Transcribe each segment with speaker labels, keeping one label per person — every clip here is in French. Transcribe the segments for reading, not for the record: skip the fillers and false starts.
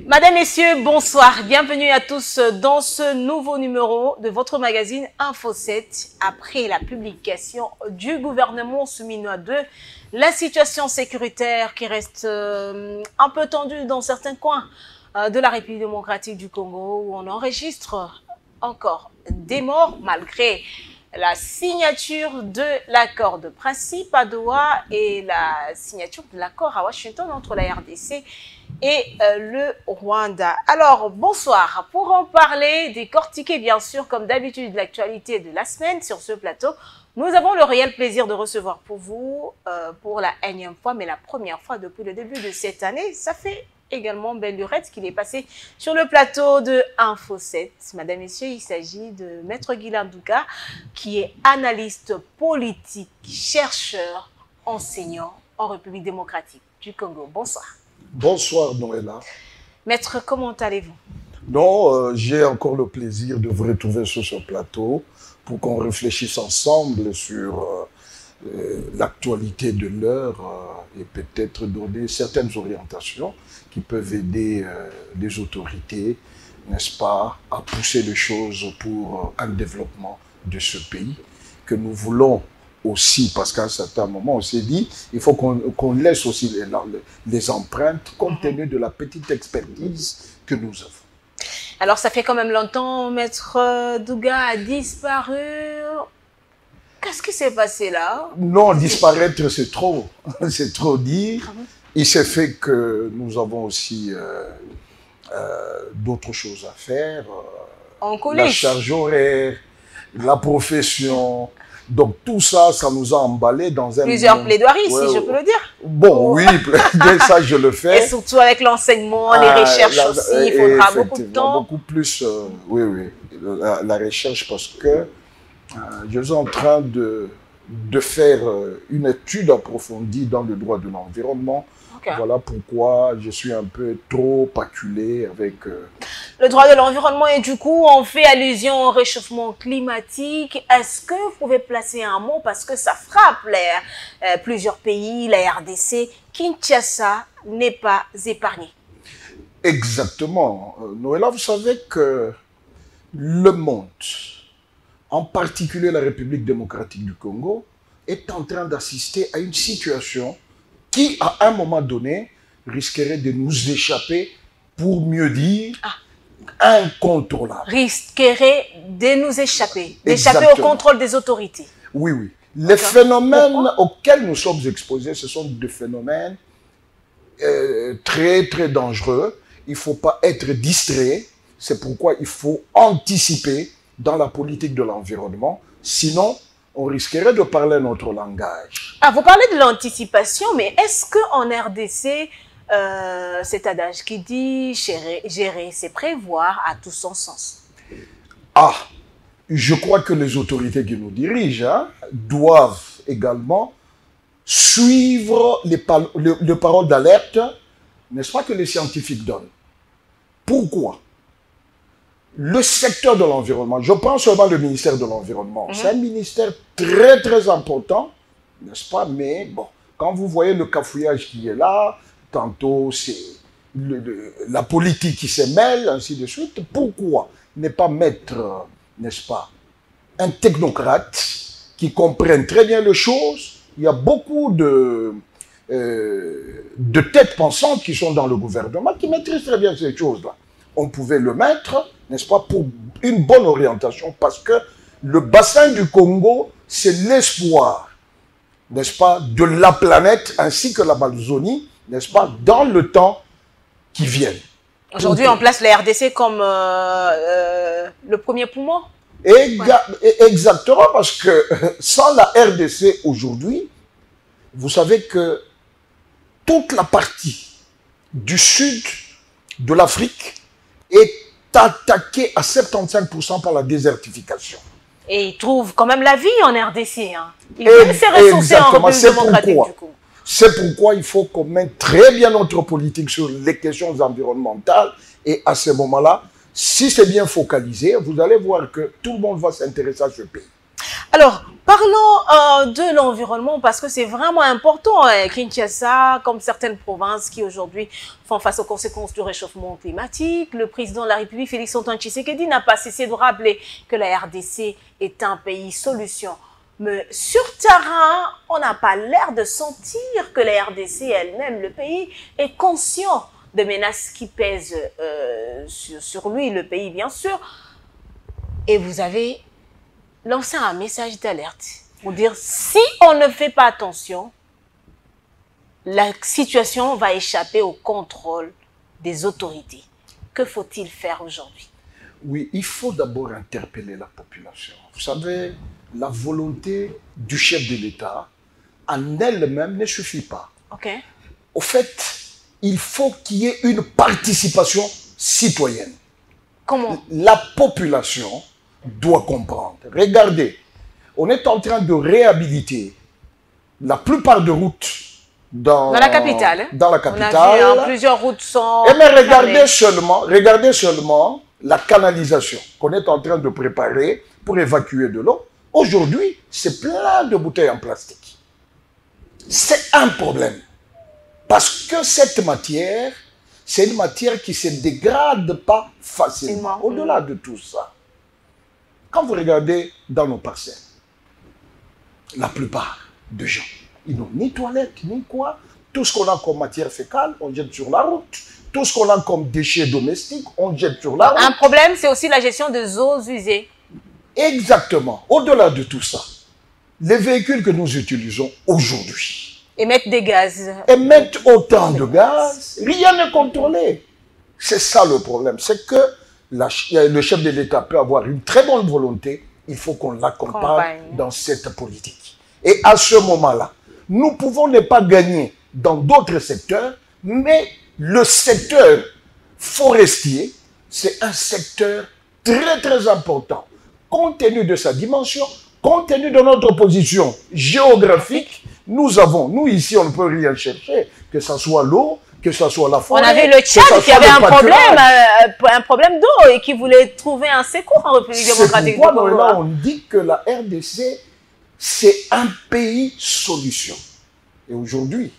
Speaker 1: Madame, Messieurs, bonsoir. Bienvenue à tous dans ce nouveau numéro de votre magazine Info 7. Après la publication du gouvernement souminois 2, la situation sécuritaire qui reste un peu tendue dans certains coins de la République démocratique du Congo où on enregistre encore des morts malgré la signature de l'accord de principe à Doha et la signature de l'accord à Washington entre la RDC et le Rwanda. Alors, bonsoir. Pour en parler, décortiquer bien sûr, comme d'habitude, l'actualité de la semaine sur ce plateau, nous avons le réel plaisir de recevoir pour vous, pour la énième fois, mais la première fois depuis le début de cette année, ça fait également Ben Lurette qu'il est passé sur le plateau de Info 7. Madame, Messieurs, il s'agit de Maître Guylain Douga, qui est analyste politique, chercheur, enseignant en République démocratique du Congo. Bonsoir.
Speaker 2: Bonsoir Noëlla.
Speaker 1: Maître, comment allez-vous?
Speaker 2: Non, j'ai encore le plaisir de vous retrouver sur ce plateau pour qu'on réfléchisse ensemble sur l'actualité de l'heure et peut-être donner certaines orientations qui peuvent aider les autorités, n'est-ce pas, à pousser les choses pour un développement de ce pays que nous voulons aussi, parce qu'à un certain moment, on s'est dit, il faut qu'on laisse aussi les empreintes compte tenu de la petite expertise que nous avons.
Speaker 1: Alors, ça fait quand même longtemps, Maître Douga a disparu. Qu'est-ce qui s'est passé là?
Speaker 2: Non, disparaître, c'est trop dire. Il s'est fait que nous avons aussi d'autres choses à faire.
Speaker 1: En coulisses.
Speaker 2: La charge horaire, la profession. Donc tout ça, ça nous a emballé dans un...
Speaker 1: Plusieurs plaidoiries, si je peux le dire.
Speaker 2: Bon, oui, ça je le fais.
Speaker 1: Et surtout avec l'enseignement, les recherches aussi, il faudra beaucoup de temps.
Speaker 2: Beaucoup plus, oui, la recherche, parce que je suis en train de faire une étude approfondie dans le droit de l'environnement. Okay. Voilà pourquoi je suis un peu trop acculé avec...
Speaker 1: Le droit de l'environnement, et du coup, on fait allusion au réchauffement climatique. Est-ce que vous pouvez placer un mot, parce que ça frappe plusieurs pays, la RDC, Kinshasa n'est pas épargné.
Speaker 2: Exactement. Noëlla, vous savez que le monde, en particulier la République démocratique du Congo, est en train d'assister à une situation qui, à un moment donné, risquerait de nous échapper, pour mieux dire, incontrôlable.
Speaker 1: Risquerait de nous échapper, d'échapper au contrôle des autorités.
Speaker 2: Oui, oui. Les phénomènes auxquels nous sommes exposés, ce sont des phénomènes très, très dangereux. Il ne faut pas être distrait. C'est pourquoi il faut anticiper dans la politique de l'environnement. Sinon, on risquerait de parler notre langage.
Speaker 1: Ah, vous parlez de l'anticipation, mais est-ce qu'en RDC, cet adage qui dit gérer, c'est prévoir, a tout son sens?
Speaker 2: Ah, je crois que les autorités qui nous dirigent doivent également suivre les paroles d'alerte, n'est-ce pas, que les scientifiques donnent. Pourquoi? Le secteur de l'environnement, je prends seulement le ministère de l'Environnement, c'est un ministère très très important, n'est-ce pas? Mais bon, quand vous voyez le cafouillage qui est là, tantôt c'est la politique qui se mêle, ainsi de suite. Pourquoi ne pas mettre, n'est-ce pas, un technocrate qui comprenne très bien les choses? Il y a beaucoup de têtes pensantes qui sont dans le gouvernement qui maîtrisent très bien ces choses-là. On pouvait le mettre, n'est-ce pas, pour une bonne orientation, parce que le bassin du Congo, c'est l'espoir, n'est-ce pas, de la planète ainsi que la Amazonie, n'est-ce pas, dans le temps qui vient.
Speaker 1: Aujourd'hui, on place la RDC comme le premier poumon.
Speaker 2: Exactement, parce que sans la RDC aujourd'hui, vous savez que toute la partie du sud de l'Afrique est attaquée à 75% par la désertification.
Speaker 1: Et ils trouvent quand même la vie en RDC. Hein. Ils veulent se ressourcer en République démocratique du coup.
Speaker 2: C'est pourquoi il faut qu'on mette très bien notre politique sur les questions environnementales. Et à ce moment-là, si c'est bien focalisé, vous allez voir que tout le monde va s'intéresser à ce pays.
Speaker 1: Alors, parlons de l'environnement parce que c'est vraiment important. Kinshasa, comme certaines provinces qui aujourd'hui font face aux conséquences du réchauffement climatique, le président de la République, Félix Antoine Tshisekedi, n'a pas cessé de rappeler que la RDC est un pays solution. Mais sur terrain, on n'a pas l'air de sentir que la RDC elle-même, le pays, est conscient des menaces qui pèsent sur lui, le pays bien sûr. Et vous avez lancé un message d'alerte pour dire si on ne fait pas attention, la situation va échapper au contrôle des autorités. Que faut-il faire aujourd'hui?
Speaker 2: Oui, il faut d'abord interpeller la population. Vous savez, la volonté du chef de l'État en elle-même ne suffit pas.
Speaker 1: Ok.
Speaker 2: Au fait, il faut qu'il y ait une participation citoyenne.
Speaker 1: Comment?
Speaker 2: La population doit comprendre. Regardez, on est en train de réhabiliter la plupart des routes dans
Speaker 1: la capitale. Hein?
Speaker 2: Dans la capitale.
Speaker 1: On a vu, plusieurs routes sont...
Speaker 2: Et mais regardez seulement la canalisation qu'on est en train de préparer pour évacuer de l'eau. Aujourd'hui, c'est plein de bouteilles en plastique. C'est un problème. Parce que cette matière, c'est une matière qui ne se dégrade pas facilement. Au-delà de tout ça, quand vous regardez dans nos parcelles, la plupart des gens, ils n'ont ni toilette, ni quoi. Tout ce qu'on a comme matière fécale, on jette sur la route. Tout ce qu'on a comme déchets domestiques, on jette sur la route.
Speaker 1: Un problème, c'est aussi la gestion des eaux usées.
Speaker 2: Exactement. Au-delà de tout ça, les véhicules que nous utilisons aujourd'hui
Speaker 1: émettent des gaz.
Speaker 2: Émettent autant de gaz, rien n'est contrôlé. C'est ça le problème. C'est que le chef de l'État peut avoir une très bonne volonté, il faut qu'on l'accompagne dans cette politique. Et à ce moment-là, nous pouvons ne pas gagner dans d'autres secteurs, mais le secteur forestier, c'est un secteur très très important. Compte tenu de sa dimension, compte tenu de notre position géographique, nous ici, on ne peut rien chercher, que ce soit l'eau, que ce soit la forêt.
Speaker 1: On avait le Tchad qui avait un problème d'eau et qui voulait trouver un secours en République démocratique du Congo.
Speaker 2: Là, on dit que la RDC, c'est un pays solution. Et aujourd'hui,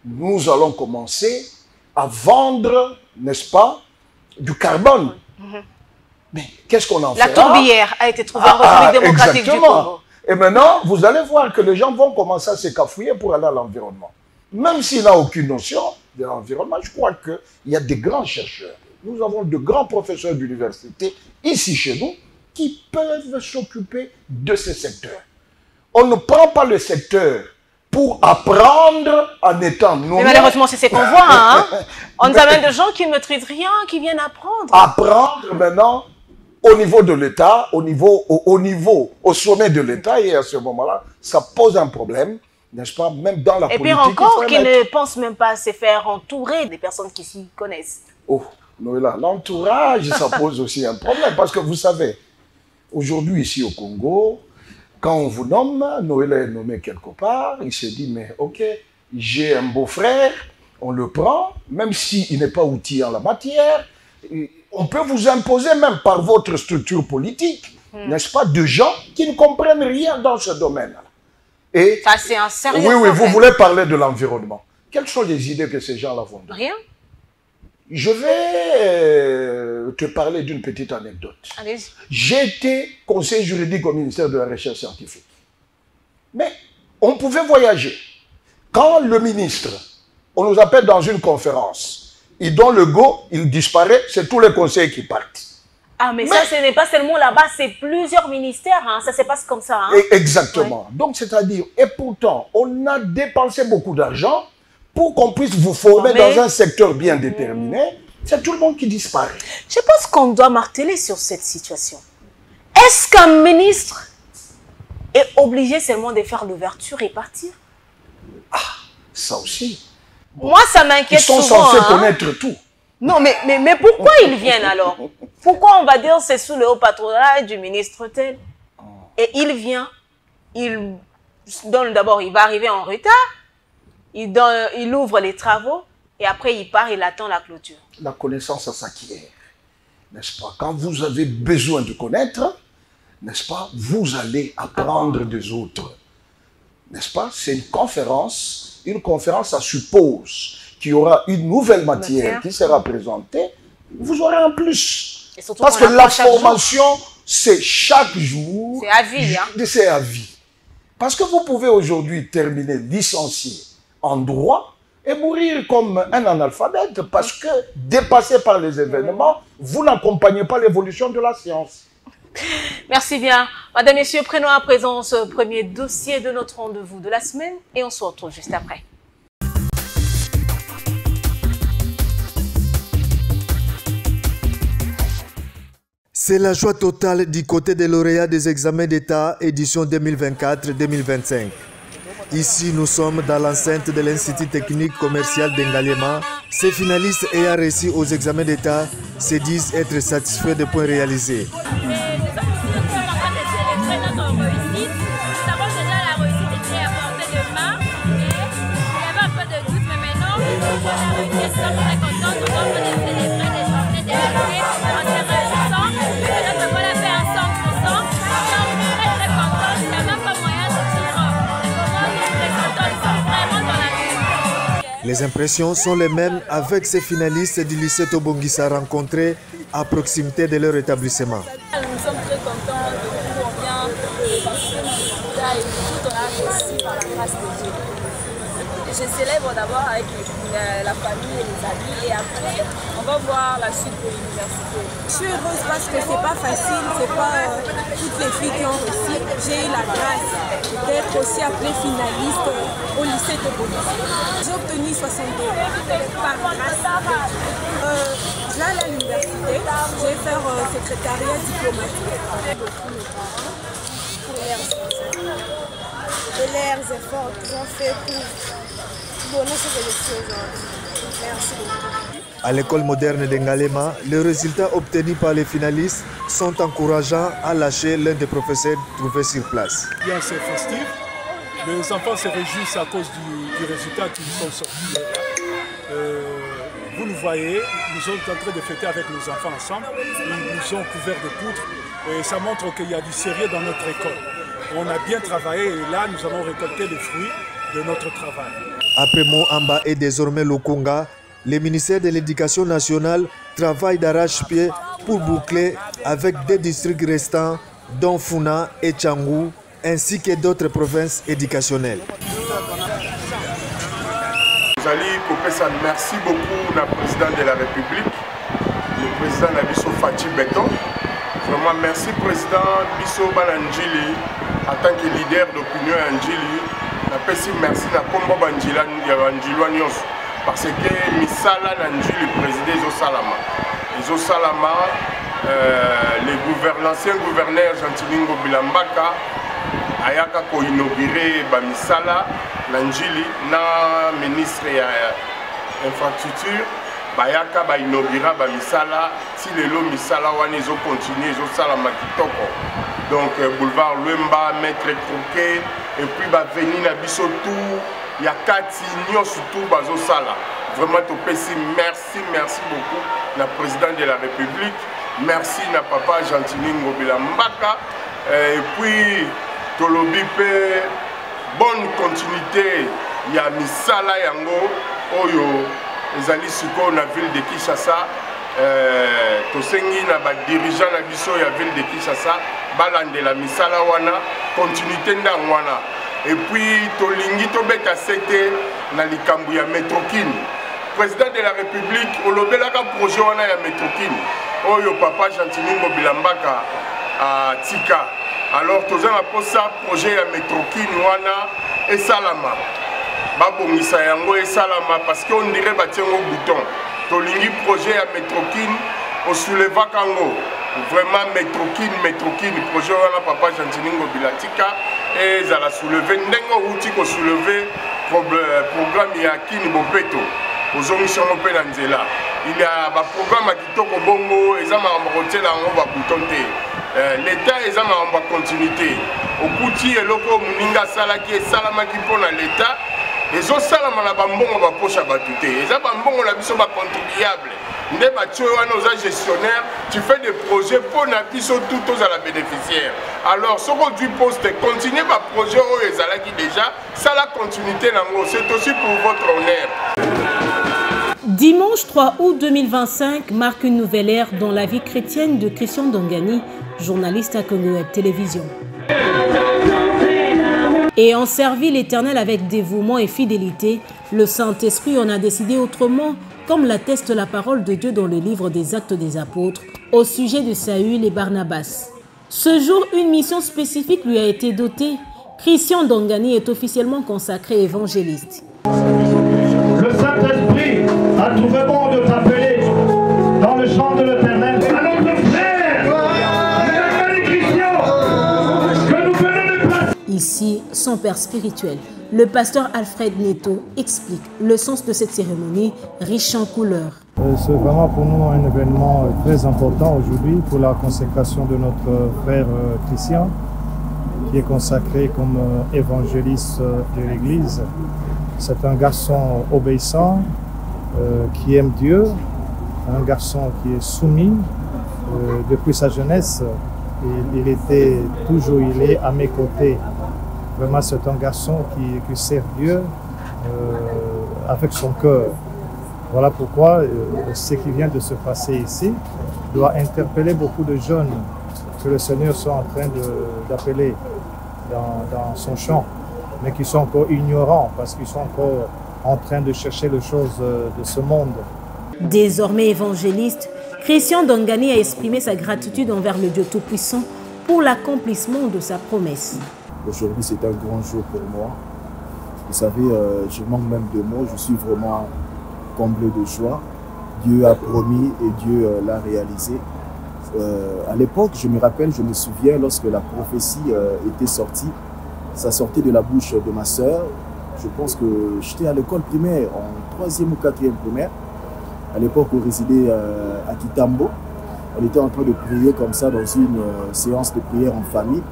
Speaker 2: nous allons commencer à vendre, n'est-ce pas, du carbone. Mais qu'est-ce qu'on en fait?
Speaker 1: La tourbière a été trouvée en République démocratique du Congo.
Speaker 2: Et maintenant, vous allez voir que les gens vont commencer à se cafouiller pour aller à l'environnement. Même s'il n'a aucune notion de l'environnement, je crois qu'il y a des grands chercheurs. Nous avons de grands professeurs d'université ici chez nous qui peuvent s'occuper de ces secteurs. On ne prend pas le secteur pour apprendre en étant nous.
Speaker 1: Mais malheureusement, c'est ce qu'on voit. Hein? On nous amène des gens qui ne maîtrisent rien, qui viennent apprendre.
Speaker 2: Apprendre maintenant au niveau de l'État, au sommet de l'État, et à ce moment-là, ça pose un problème, n'est-ce pas, même dans la politique.
Speaker 1: Et puis encore, qui ne pensent même pas à se faire entourer des personnes qui s'y connaissent.
Speaker 2: Oh, Noëlla, l'entourage, ça pose aussi un problème, parce que vous savez, aujourd'hui ici au Congo, quand on vous nomme, Noëlla est nommé quelque part, il se dit, mais ok, j'ai un beau-frère, on le prend, même s'il n'est pas outillé en la matière, on peut vous imposer même par votre structure politique, n'est-ce pas, de gens qui ne comprennent rien dans ce domaine. Et
Speaker 1: ça, c'est un sérieux
Speaker 2: oui,
Speaker 1: problème.
Speaker 2: vous voulez parler de l'environnement. Quelles sont les idées que ces gens-là vont donner?
Speaker 1: Rien.
Speaker 2: Je vais te parler d'une petite anecdote.
Speaker 1: Allez-y.
Speaker 2: J'ai été conseiller juridique au ministère de la Recherche scientifique. Mais on pouvait voyager. Quand le ministre, on nous appelle dans une conférence, il donne le go, il disparaît, c'est tous les conseillers qui partent.
Speaker 1: Ah, mais ça, ce n'est pas seulement là-bas, c'est plusieurs ministères, hein. Ça se passe comme ça. Hein.
Speaker 2: Exactement. Ouais. Donc, c'est-à-dire, et pourtant, on a dépensé beaucoup d'argent pour qu'on puisse vous former dans un secteur bien déterminé. C'est tout le monde qui disparaît.
Speaker 1: Je pense qu'on doit marteler sur cette situation. Est-ce qu'un ministre est obligé seulement de faire l'ouverture et partir?
Speaker 2: Ah, ça aussi.
Speaker 1: Bon. Moi, ça m'inquiète souvent.
Speaker 2: Ils sont censés connaître tout.
Speaker 1: Non, mais pourquoi ils viennent alors? Pourquoi on va dire c'est sous le haut patronage du ministre tel? Et il vient, il donne d'abord, il va arriver en retard, il ouvre les travaux et après il part, il attend la clôture.
Speaker 2: La connaissance, ça s'acquiert, n'est-ce pas? Quand vous avez besoin de connaître, n'est-ce pas, vous allez apprendre des autres. N'est-ce pas? C'est une conférence. Une conférence, ça suppose qu'il y aura une nouvelle matière qui sera présentée. Vous aurez en plus. Parce que la formation, c'est chaque jour.
Speaker 1: C'est à vie. Hein?
Speaker 2: C'est à vie. Parce que vous pouvez aujourd'hui terminer licencié en droit et mourir comme un analphabète parce que, dépassé par les événements, vous n'accompagnez pas l'évolution de la science.
Speaker 1: Merci bien. Madame, Messieurs, prenons à présent ce premier dossier de notre rendez-vous de la semaine et on se retrouve juste après.
Speaker 3: C'est la joie totale du côté des lauréats des examens d'État édition 2024-2025. Ici, nous sommes dans l'enceinte de l'Institut technique commercial d'Engalema. Ces finalistes ayant réussi aux examens d'État se disent être satisfaits des points réalisés. Les impressions sont les mêmes avec ces finalistes du lycée Tobongisa rencontrés à proximité de leur établissement.
Speaker 4: Nous sommes très contents de où on vient de participer à nos résultats et tout on a réussi par la grâce de Dieu. Je célèbre d'abord avec la famille et les amis et après on va voir la suite de l'université.
Speaker 5: Je suis heureuse parce que c'est pas facile, c'est pas toutes les filles qui ont réussi. J'ai eu la grâce d'être aussi appelée finaliste au lycée de Tobongisa. J'ai obtenu 62 par grâce. Je vais aller à l'université, je vais faire secrétariat diplomatique. Beaucoup mes parents pour leurs efforts qu'ils ont fait pour donner ce que je suis aujourd'hui. Merci beaucoup.
Speaker 3: À l'école moderne d'Engalema, les résultats obtenus par les finalistes sont encourageants à lâcher l'un des professeurs trouvés sur place.
Speaker 6: Bien, c'est festif. Les enfants se réjouissent à cause du résultat qu'ils sont sortis. Vous nous voyez, nous sommes en train de fêter avec nos enfants ensemble. Ils nous ont couverts de poudre et ça montre qu'il y a du sérieux dans notre école. On a bien travaillé et là, nous avons récolté les fruits de notre travail.
Speaker 3: Après Moamba et désormais Lokonga, le ministère de l'Éducation nationale travaille d'arrache-pied pour boucler avec des districts restants, dont Funa et Tchangou, ainsi que d'autres provinces éducationnelles.
Speaker 7: Merci beaucoup au président de la République, le président Nabiso Fatih Beton. Vraiment merci président Biso Bananjili en tant que leader d'opinion Anjili. Merci à Kombo Banjila Nyos parce que Misala Nanjili président Iso Salama, l'ancien gouverneur Jantilingo Bilambaka ayaka ko inauguré Misala Nanjili na ministre ya infrastructure bayaka ba inaugura misala si lelo misala wana ezo continuer ezo sala makitoko donc boulevard Lwemba maître Croquet et puis ba venir na biso tout ya kati nyoso tout bazo sala vraiment topesi merci beaucoup na président de la République merci na papa Jantilingo Bilambaka et puis tolobi pe bonne continuité ya misala yango oyo ezali siko na ville de Kinshasa tosengi na ba dirigeant na biso ya ville de Kinshasa balandela misala wana continuité ndang wana et puis tolingi tobeta sete na likambu ya Metrokine président de la République olobelaka projet wana ya Metrokine oyo papa Jantilingo Bilambaka a tika alors tozanga posa projet ya Metrokine wana esalama babongisa yango esalama parce qu'on dirait batiengo bouton tolingi projet ya Metrokine au souleva kango vraiment Metrokine projet wana papa Jantilingo Bilatika et ça la soulever ndengo outil ko soulever programme ya Kini Bopeto ozongisa mo pe na nzela il y a ba programme à kitoko bongo ezama mbotela ngo ba bouton te l'état ezama en continuité au kuti eloko muninga sala ki salama ki pona l'état ezo salama na bambongo ba pocha batute eza bambongo na biso ba contribuable nde batio wana oza gestionnaire, tu fais des projets pour na biso tout aux à la bénéficiaire. Alors ce qu'on du poste continuer par projet au ezalaki déjà, ça la continuité nango, c'est aussi pour votre honneur.
Speaker 1: Dimanche 3 août 2025 marque une nouvelle ère dans la vie chrétienne de Christian Dongani, journaliste à Congo Web Télévision. Ayant servi l'Éternel avec dévouement et fidélité, le Saint-Esprit en a décidé autrement, comme l'atteste la parole de Dieu dans le livre des Actes des Apôtres, au sujet de Saül et Barnabas. Ce jour, une mission spécifique lui a été dotée. Christian Dongani est officiellement consacré évangéliste.
Speaker 8: Le Saint-Esprit a trouvé bon de t'appeler dans le champ de l'Éternel. À notre frère, Christian, que nous venons de placer.
Speaker 1: Ici, son père spirituel, le pasteur Alfred Neto, explique le sens de cette cérémonie riche en couleurs.
Speaker 9: C'est vraiment pour nous un événement très important aujourd'hui pour la consécration de notre frère Christian, qui est consacré comme évangéliste de l'Église. C'est un garçon obéissant, qui aime Dieu, un garçon qui est soumis depuis sa jeunesse. Il est à mes côtés. Vraiment, c'est un garçon qui sert Dieu avec son cœur. Voilà pourquoi ce qui vient de se passer ici doit interpeller beaucoup de jeunes que le Seigneur soit en train d'appeler dans son champ, mais qui sont encore ignorants parce qu'ils sont encore en train de chercher les choses de ce monde.
Speaker 1: Désormais évangéliste, Christian Dongani a exprimé sa gratitude envers le Dieu Tout-Puissant pour l'accomplissement de sa promesse.
Speaker 10: Aujourd'hui, c'est un grand jour pour moi. Vous savez, je manque même de mots, je suis vraiment comblé de joie. Dieu a promis et Dieu l'a réalisé. À l'époque, je me souviens, lorsque la prophétie était sortie, ça sortait de la bouche de ma sœur. Je pense que j'étais à l'école primaire, en 3e ou 4e primaire. À l'époque, on résidait à Kitambo. On était en train de prier comme ça dans une séance de prière en famille.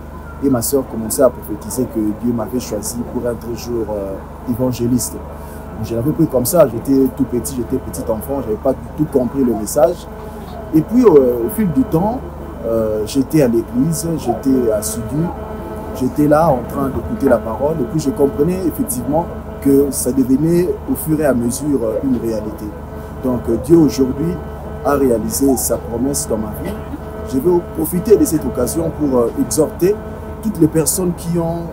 Speaker 10: Et ma sœur commençait à prophétiser que Dieu m'avait choisi pour être un jour évangéliste. Je l'avais pris comme ça, j'étais tout petit, j'étais petit enfant, je n'avais pas du tout compris le message. Et puis au fil du temps, j'étais à l'église, j'étais assidu, j'étais là en train d'écouter la parole. Et puis je comprenais effectivement que ça devenait au fur et à mesure une réalité. Donc Dieu aujourd'hui a réalisé sa promesse dans ma vie. Je vais profiter de cette occasion pour exhorter toutes les personnes qui ont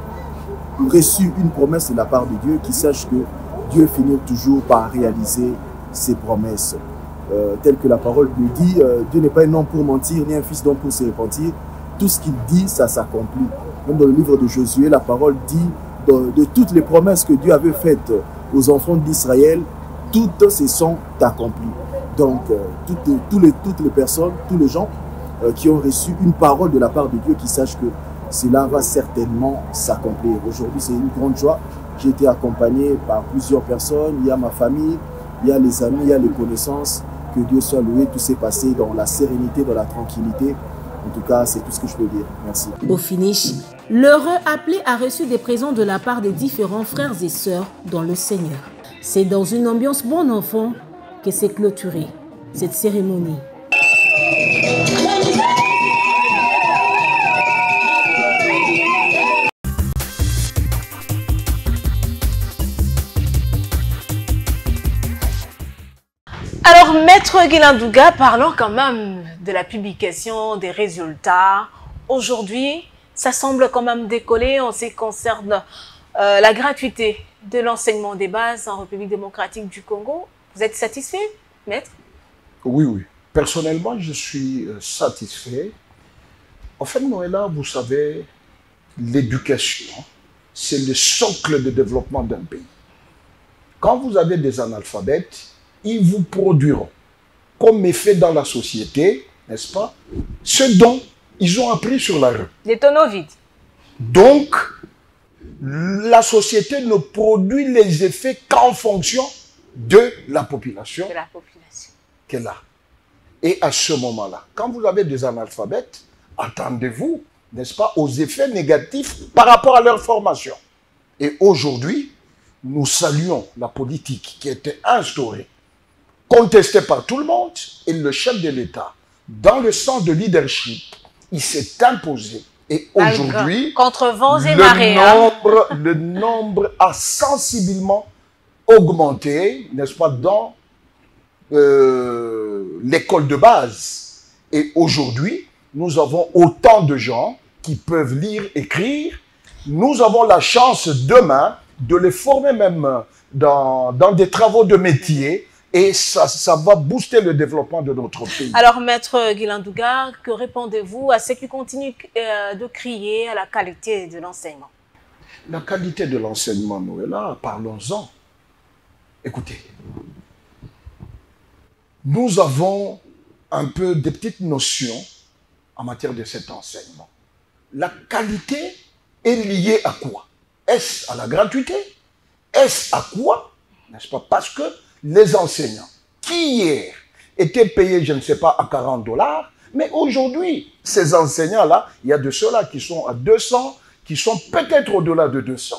Speaker 10: reçu une promesse de la part de Dieu, qui sachent que Dieu finit toujours par réaliser ses promesses. Tel que la parole nous dit, Dieu n'est pas un homme pour mentir, ni un fils d'homme pour se repentir. Tout ce qu'il dit, ça s'accomplit. Même dans le livre de Josué, la parole dit de toutes les promesses que Dieu avait faites aux enfants d'Israël, toutes se sont accomplies. Donc, toutes les personnes, tous les gens qui ont reçu une parole de la part de Dieu, qui sachent que cela va certainement s'accomplir. Aujourd'hui, c'est une grande joie. J'ai été accompagné par plusieurs personnes. Il y a ma famille, il y a les amis, il y a les connaissances. Que Dieu soit loué. Tout s'est passé dans la sérénité, dans la tranquillité. En tout cas, c'est tout ce que je peux dire. Merci.
Speaker 1: Au finish, l'heureux appelé a reçu des présents de la part des différents frères et sœurs dans le Seigneur. C'est dans une ambiance bon enfant que s'est clôturée cette cérémonie. Alors, Maître Guilandouga, parlons quand même de la publication des résultats. Aujourd'hui, ça semble quand même décoller en ce qui concerne la gratuité de l'enseignement des bases en République démocratique du Congo. Vous êtes satisfait, Maître?
Speaker 2: Oui, oui. Personnellement, je suis satisfait. En fait, Noëlla, vous savez, l'éducation, c'est le socle de développement d'un pays. Quand vous avez des analphabètes, ils vous produiront, comme effet dans la société, n'est-ce pas, ce dont ils ont appris sur la rue.
Speaker 1: Des tonneaux vides.
Speaker 2: Donc, la société ne produit les effets qu'en fonction de la population qu'elle a. Et à ce moment-là, quand vous avez des analphabètes, attendez-vous, n'est-ce pas, aux effets négatifs par rapport à leur formation. Et aujourd'hui, nous saluons la politique qui a été instaurée contesté par tout le monde, et le chef de l'État, dans le sens de leadership, il s'est imposé. Et aujourd'hui,
Speaker 1: contre vents et marées,
Speaker 2: le nombre a sensiblement augmenté, n'est-ce pas, dans l'école de base. Et aujourd'hui, nous avons autant de gens qui peuvent lire, écrire. Nous avons la chance demain de les former même dans des travaux de métier. Et ça va booster le développement de notre pays.
Speaker 1: Alors, Maître Guilain Douga, que répondez-vous à ceux qui continuent de crier à la qualité de l'enseignement?
Speaker 2: La qualité de l'enseignement, Noëlla, parlons-en. Écoutez, nous avons un peu des petites notions en matière de cet enseignement. La qualité est liée à quoi? Est-ce à la gratuité? Est-ce à quoi? N'est-ce pas? Parce que les enseignants, qui hier étaient payés, je ne sais pas, à 40 $, mais aujourd'hui, ces enseignants-là, il y a de ceux-là qui sont à 200, qui sont peut-être au-delà de 200.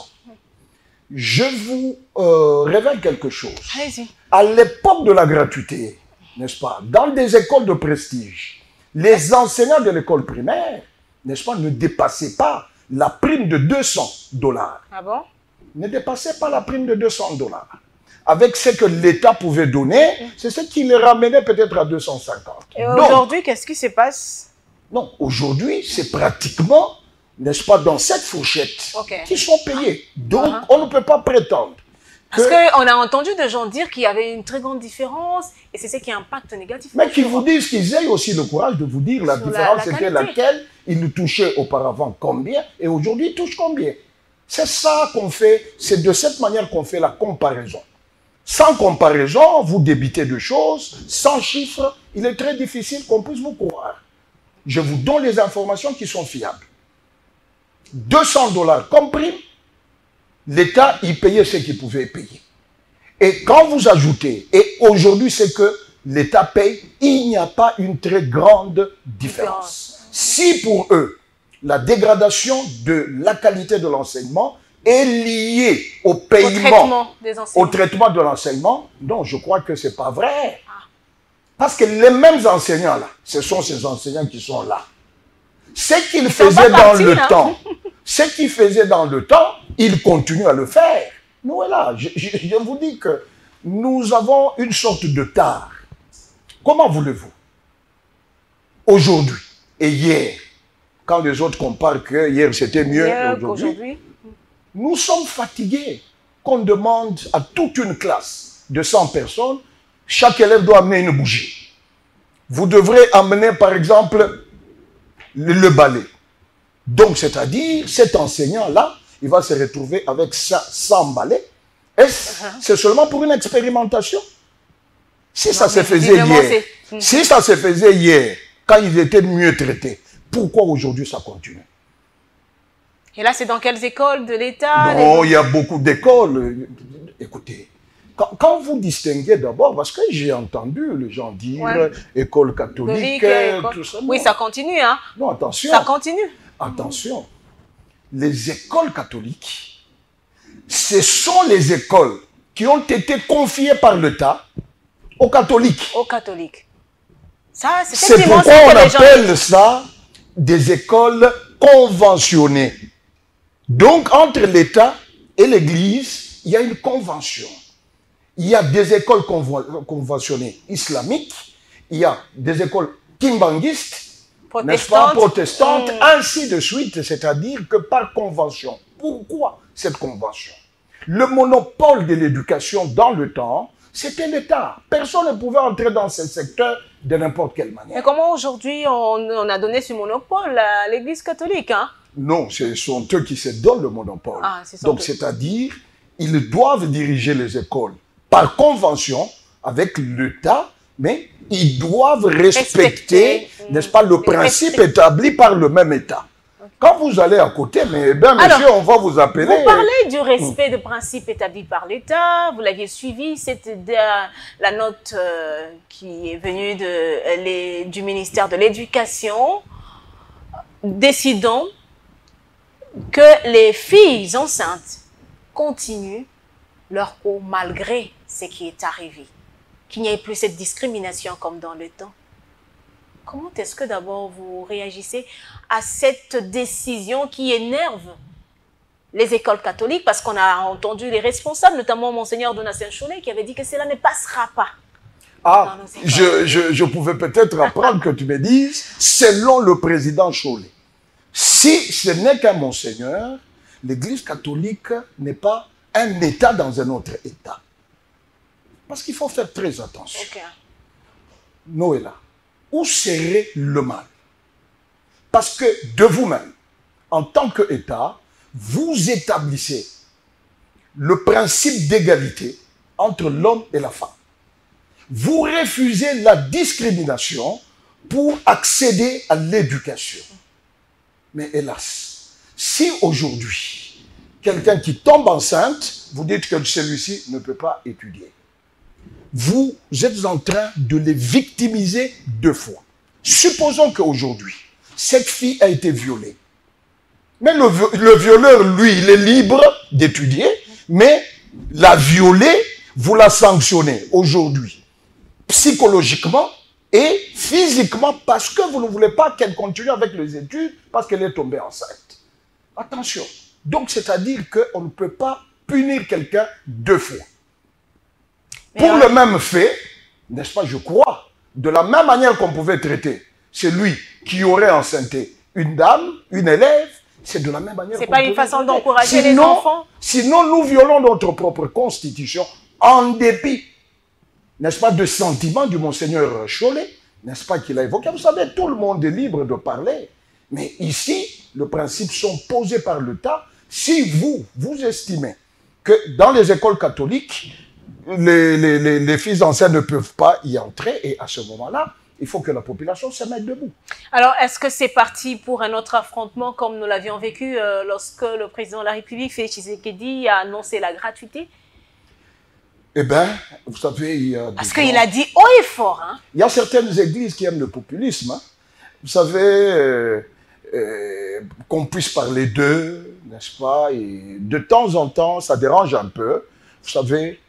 Speaker 2: Je vous révèle quelque chose. À l'époque de la gratuité, n'est-ce pas, dans des écoles de prestige, les enseignants de l'école primaire, n'est-ce pas, ne dépassaient pas la prime de 200 $.
Speaker 1: Ah bon?
Speaker 2: Ne dépassaient pas la prime de 200 $. Avec ce que l'État pouvait donner, c'est ce qui les ramenait peut-être à 250.
Speaker 1: Et aujourd'hui, qu'est-ce qui se passe?
Speaker 2: Non, aujourd'hui, c'est pratiquement, n'est-ce pas, dans cette fourchette qui sont payés. Donc, on ne peut pas prétendre.
Speaker 1: Parce qu'on a entendu des gens dire qu'il y avait une très grande différence et c'est ce qui impacte négativement.
Speaker 2: Mais qu'ils vous disent qu'ils aient aussi le courage de vous dire la différence était laquelle, ils nous touchaient auparavant combien et aujourd'hui ils touchent combien. C'est ça qu'on fait, c'est de cette manière qu'on fait la comparaison. Sans comparaison, vous débitez de choses, sans chiffres, il est très difficile qu'on puisse vous croire. Je vous donne les informations qui sont fiables. 200 $ comme prime, l'État, il payait ce qu'il pouvait payer. Et quand vous ajoutez, et aujourd'hui c'est que l'État paye, il n'y a pas une très grande différence. Si pour eux, la dégradation de la qualité de l'enseignement est liée au paiement, au traitement de l'enseignement, non, je crois que ce n'est pas vrai. Parce que les mêmes enseignants là, ce sont ces enseignants qui sont là. Ce qu'ils faisaient dans le temps, ce qu'ils faisaient dans le temps, ils continuent à le faire. Nous, là, je vous dis que nous avons une sorte de tard. Comment voulez-vous? Aujourd'hui et hier, quand les autres comparent que hier c'était mieux qu'aujourd'hui, nous sommes fatigués qu'on demande à toute une classe de 100 personnes, chaque élève doit amener une bougie. Vous devrez amener par exemple le balai. Donc c'est-à-dire cet enseignant-là, il va se retrouver avec 100 balais. C'est seulement pour une expérimentation. Si ça se faisait hier, si ça se faisait hier, quand ils étaient mieux traités, pourquoi aujourd'hui ça continue?
Speaker 1: Et là, c'est dans quelles écoles de l'État?
Speaker 2: Non, il y a beaucoup d'écoles. Écoutez, quand vous distinguez d'abord, parce que j'ai entendu les gens dire école catholique, tout ça.
Speaker 1: Oui, ça continue, hein?
Speaker 2: Non, attention.
Speaker 1: Ça continue.
Speaker 2: Attention. Les écoles catholiques, ce sont les écoles qui ont été confiées par l'État aux catholiques.
Speaker 1: Aux catholiques. Ça,
Speaker 2: c'est pourquoi on appelle ça des écoles conventionnées. Donc, entre l'État et l'Église, il y a une convention. Il y a des écoles conventionnées islamiques, il y a des écoles kimbanguistes, n'est-ce pas, protestantes, ainsi de suite, c'est-à-dire que par convention. Pourquoi cette convention? Le monopole de l'éducation dans le temps, c'était l'État. Personne ne pouvait entrer dans ce secteur de n'importe quelle manière.
Speaker 1: Mais comment aujourd'hui on a donné ce monopole à l'Église catholique, hein?
Speaker 2: Non, ce sont eux qui se donnent le monopole. Donc c'est-à-dire, ils doivent diriger les écoles par convention avec l'État, mais ils doivent respecter, n'est-ce pas, le principe établi par le même État. Quand vous allez à côté, mais bien, monsieur, alors, on va vous appeler.
Speaker 1: Vous parlez du respect de principes établis par l'État. Vous l'aviez suivi, c'était la note qui est venue du ministère de l'Éducation, décidant que les filles enceintes continuent leur cours malgré ce qui est arrivé. qu'il n'y ait plus cette discrimination comme dans le temps. Comment est-ce que d'abord vous réagissez à cette décision qui énerve les écoles catholiques? Parce qu'on a entendu les responsables, notamment Monseigneur Donatien Cholet, qui avait dit que cela ne passera pas.
Speaker 2: Ah, je pouvais peut-être apprendre que tu me dises, selon le président Cholet, si ce n'est qu'un Monseigneur, l'Église catholique n'est pas un État dans un autre État. Parce qu'il faut faire très attention.
Speaker 1: Okay.
Speaker 2: Noëlla, où serait le mal? Parce que de vous-même, en tant qu'État, vous établissez le principe d'égalité entre l'homme et la femme. Vous refusez la discrimination pour accéder à l'éducation. Mais hélas, si aujourd'hui, quelqu'un qui tombe enceinte, vous dites que celui-ci ne peut pas étudier, vous êtes en train de les victimiser deux fois. Supposons qu'aujourd'hui, cette fille a été violée. Mais le violeur, lui, il est libre d'étudier, mais la violée, vous la sanctionnez aujourd'hui, psychologiquement et physiquement, parce que vous ne voulez pas qu'elle continue avec les études, parce qu'elle est tombée enceinte. Attention. Donc, c'est-à-dire qu'on ne peut pas punir quelqu'un deux fois. Mais pour le même fait, n'est-ce pas, je crois, de la même manière qu'on pouvait traiter celui qui aurait enceinté une dame, une élève, c'est de la même manière.
Speaker 1: C'est pas une façon d'encourager les enfants.
Speaker 2: Sinon, nous violons notre propre constitution en dépit, n'est-ce pas, de sentiments du Monseigneur Cholet, n'est-ce pas, qu'il a évoqué. Vous savez, tout le monde est libre de parler. Mais ici, les principes sont posés par l'État. Si vous estimez que dans les écoles catholiques, les filles enceintes ne peuvent pas y entrer, et à ce moment-là, il faut que la population se mette debout.
Speaker 1: Alors, est-ce que c'est parti pour un autre affrontement comme nous l'avions vécu lorsque le président de la République, Félix Tshisekedi, a annoncé la gratuité?
Speaker 2: Eh bien, vous savez, il y a...
Speaker 1: Parce qu'il a dit haut et fort. Hein?
Speaker 2: Il y a certaines églises qui aiment le populisme. Hein. Vous savez, qu'on puisse parler d'eux, n'est-ce pas? Et de temps en temps, ça dérange un peu. Vous savez,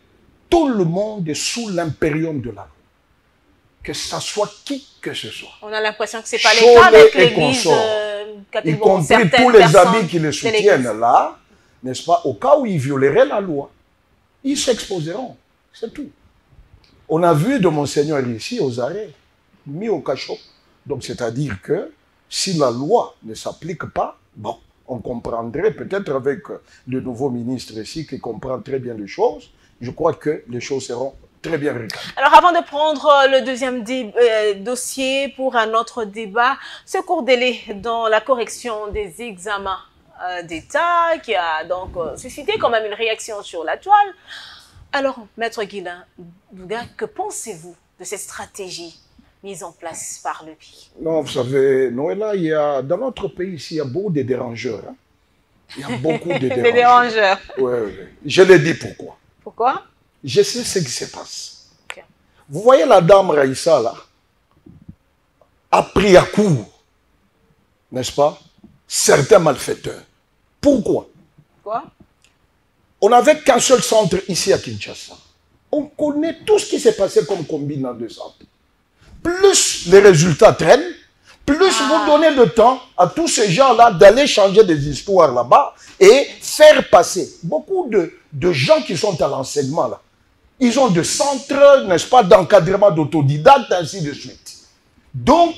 Speaker 2: tout le monde est sous l'impérium de la loi. Que ça soit qui que ce soit.
Speaker 1: On a l'impression que ce n'est pas l'État avec l'Église
Speaker 2: y compris tous les amis qui le soutiennent là, n'est-ce pas? Au cas où ils violeraient la loi, ils s'exposeront. C'est tout. On a vu de Monseigneur ici aux arrêts, mis au cachot. Donc c'est-à-dire que si la loi ne s'applique pas, bon, on comprendrait peut-être avec le nouveau ministre ici qui comprend très bien les choses, je crois que les choses seront très bien regardées. Alors
Speaker 1: avant de prendre le deuxième dossier pour un autre débat, ce court délai dans la correction des examens d'État qui a donc suscité quand même une réaction sur la toile. Alors, Maître Guilain Douga, que pensez-vous de cette stratégie mise en place par le pays?
Speaker 2: Non, vous savez, Noëlla, il y a, dans notre pays ici, il y a beaucoup de dérangeurs. Hein. Il y a beaucoup de dérangeurs.
Speaker 1: Des dérangeurs.
Speaker 2: Oui, oui. Je l'ai dit pourquoi. Pourquoi? Je sais ce qui se passe. Okay. Vous voyez la dame Raïssa, là, a pris à court, n'est-ce pas, certains malfaiteurs. Pourquoi? Quoi? On n'avait qu'un seul centre ici à Kinshasa. On connaît tout ce qui s'est passé comme combinant de centres. Plus les résultats traînent, plus vous donnez le temps à tous ces gens-là d'aller changer des histoires là-bas et faire passer. Beaucoup de gens qui sont à l'enseignement là, ils ont des centres, n'est-ce pas, d'encadrement d'autodidactes, ainsi de suite. Donc,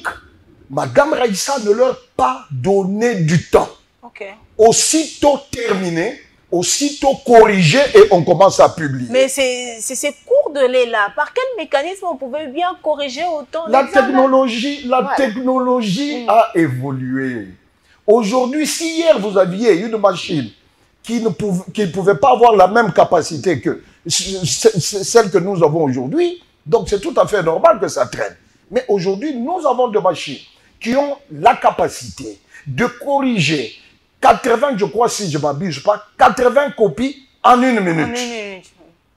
Speaker 2: Madame Raïssa ne leur a pas donné du temps. Okay. Aussitôt terminé, aussitôt corrigé et on commence à publier.
Speaker 1: Mais c'est ces cours de lait-là, par quel mécanisme on pouvait bien corriger autant?
Speaker 2: La technologie a évolué. Aujourd'hui, si hier vous aviez une machine qui ne pouvait pas avoir la même capacité que celle que nous avons aujourd'hui, donc c'est tout à fait normal que ça traîne. Mais aujourd'hui, nous avons des machines qui ont la capacité de corriger 80, je crois, si je ne m'abuse pas, 80 copies en une minute.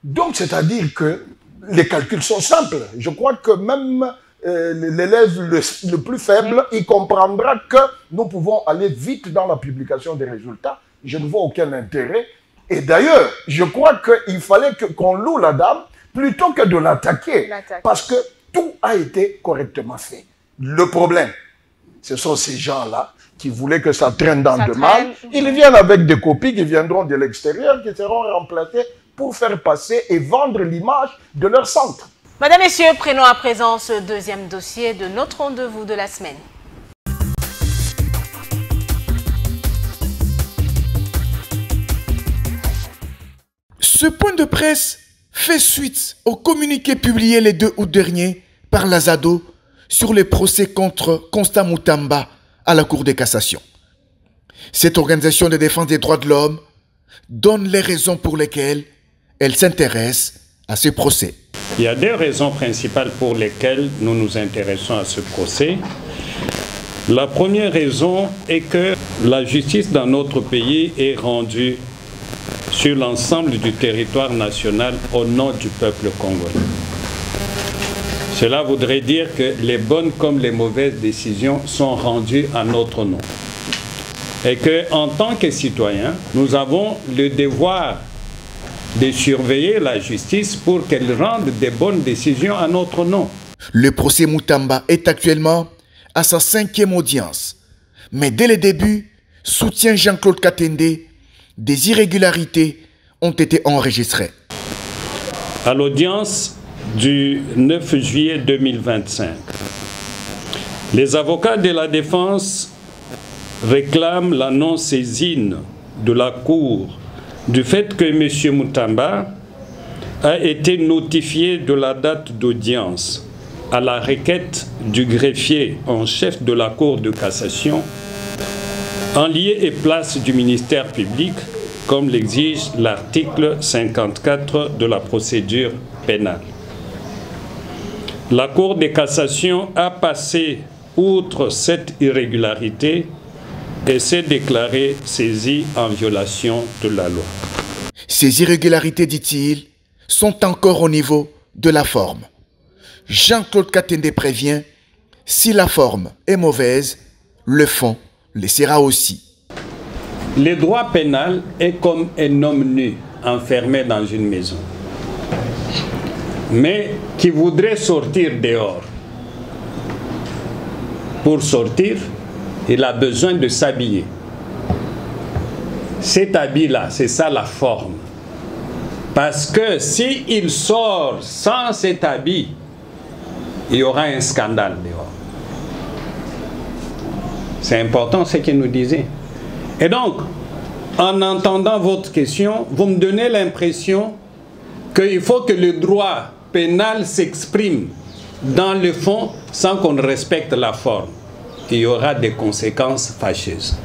Speaker 2: Donc, c'est-à-dire que les calculs sont simples. Je crois que même l'élève le plus faible, il comprendra que nous pouvons aller vite dans la publication des résultats. Je ne vois aucun intérêt. Et d'ailleurs, je crois qu'il fallait qu'on loue la dame plutôt que de l'attaquer. Parce que tout a été correctement fait. Le problème, ce sont ces gens-là qui voulaient que ça traîne dans de mal. Ils viennent avec des copies qui viendront de l'extérieur, qui seront remplacées pour faire passer et vendre l'image de leur centre.
Speaker 1: Madame, Messieurs, prenons à présent ce deuxième dossier de notre rendez-vous de la semaine.
Speaker 11: Ce point de presse fait suite au communiqué publié le 2 août dernier par la ZADO sur les procès contre Constant Moutamba à la Cour de cassation. Cette organisation de défense des droits de l'homme donne les raisons pour lesquelles elle s'intéresse à ce procès.
Speaker 12: Il y a deux raisons principales pour lesquelles nous nous intéressons à ce procès. La première raison est que la justice dans notre pays est rendue sur l'ensemble du territoire national au nom du peuple congolais. Cela voudrait dire que les bonnes comme les mauvaises décisions sont rendues à notre nom. Et qu'en tant que citoyens, nous avons le devoir de surveiller la justice pour qu'elle rende des bonnes décisions à notre nom.
Speaker 11: Le procès Moutamba est actuellement à sa 5e audience. Mais dès le début, soutient Jean-Claude Katende, des irrégularités ont été enregistrées.
Speaker 12: À l'audience du 9 juillet 2025, les avocats de la défense réclament la non-saisine de la Cour du fait que M. Moutamba a été notifié de la date d'audience à la requête du greffier en chef de la Cour de cassation en lieu et place du ministère public, comme l'exige l'article 54 de la procédure pénale. La Cour de cassation a passé outre cette irrégularité et s'est déclarée saisie en violation de la loi.
Speaker 11: Ces irrégularités, dit-il, sont encore au niveau de la forme. Jean-Claude Katende prévient, si la forme est mauvaise, le fond le sera aussi.
Speaker 12: Le droit pénal est comme un homme nu enfermé dans une maison, mais qui voudrait sortir dehors. Pour sortir, il a besoin de s'habiller. Cet habit-là, c'est ça la forme. Parce que s'il sort sans cet habit, il y aura un scandale dehors. C'est important ce qu'il nous disait. Et donc, en entendant votre question, vous me donnez l'impression qu'il faut que le droit pénal s'exprime dans le fond sans qu'on respecte la forme. Il y aura des conséquences fâcheuses.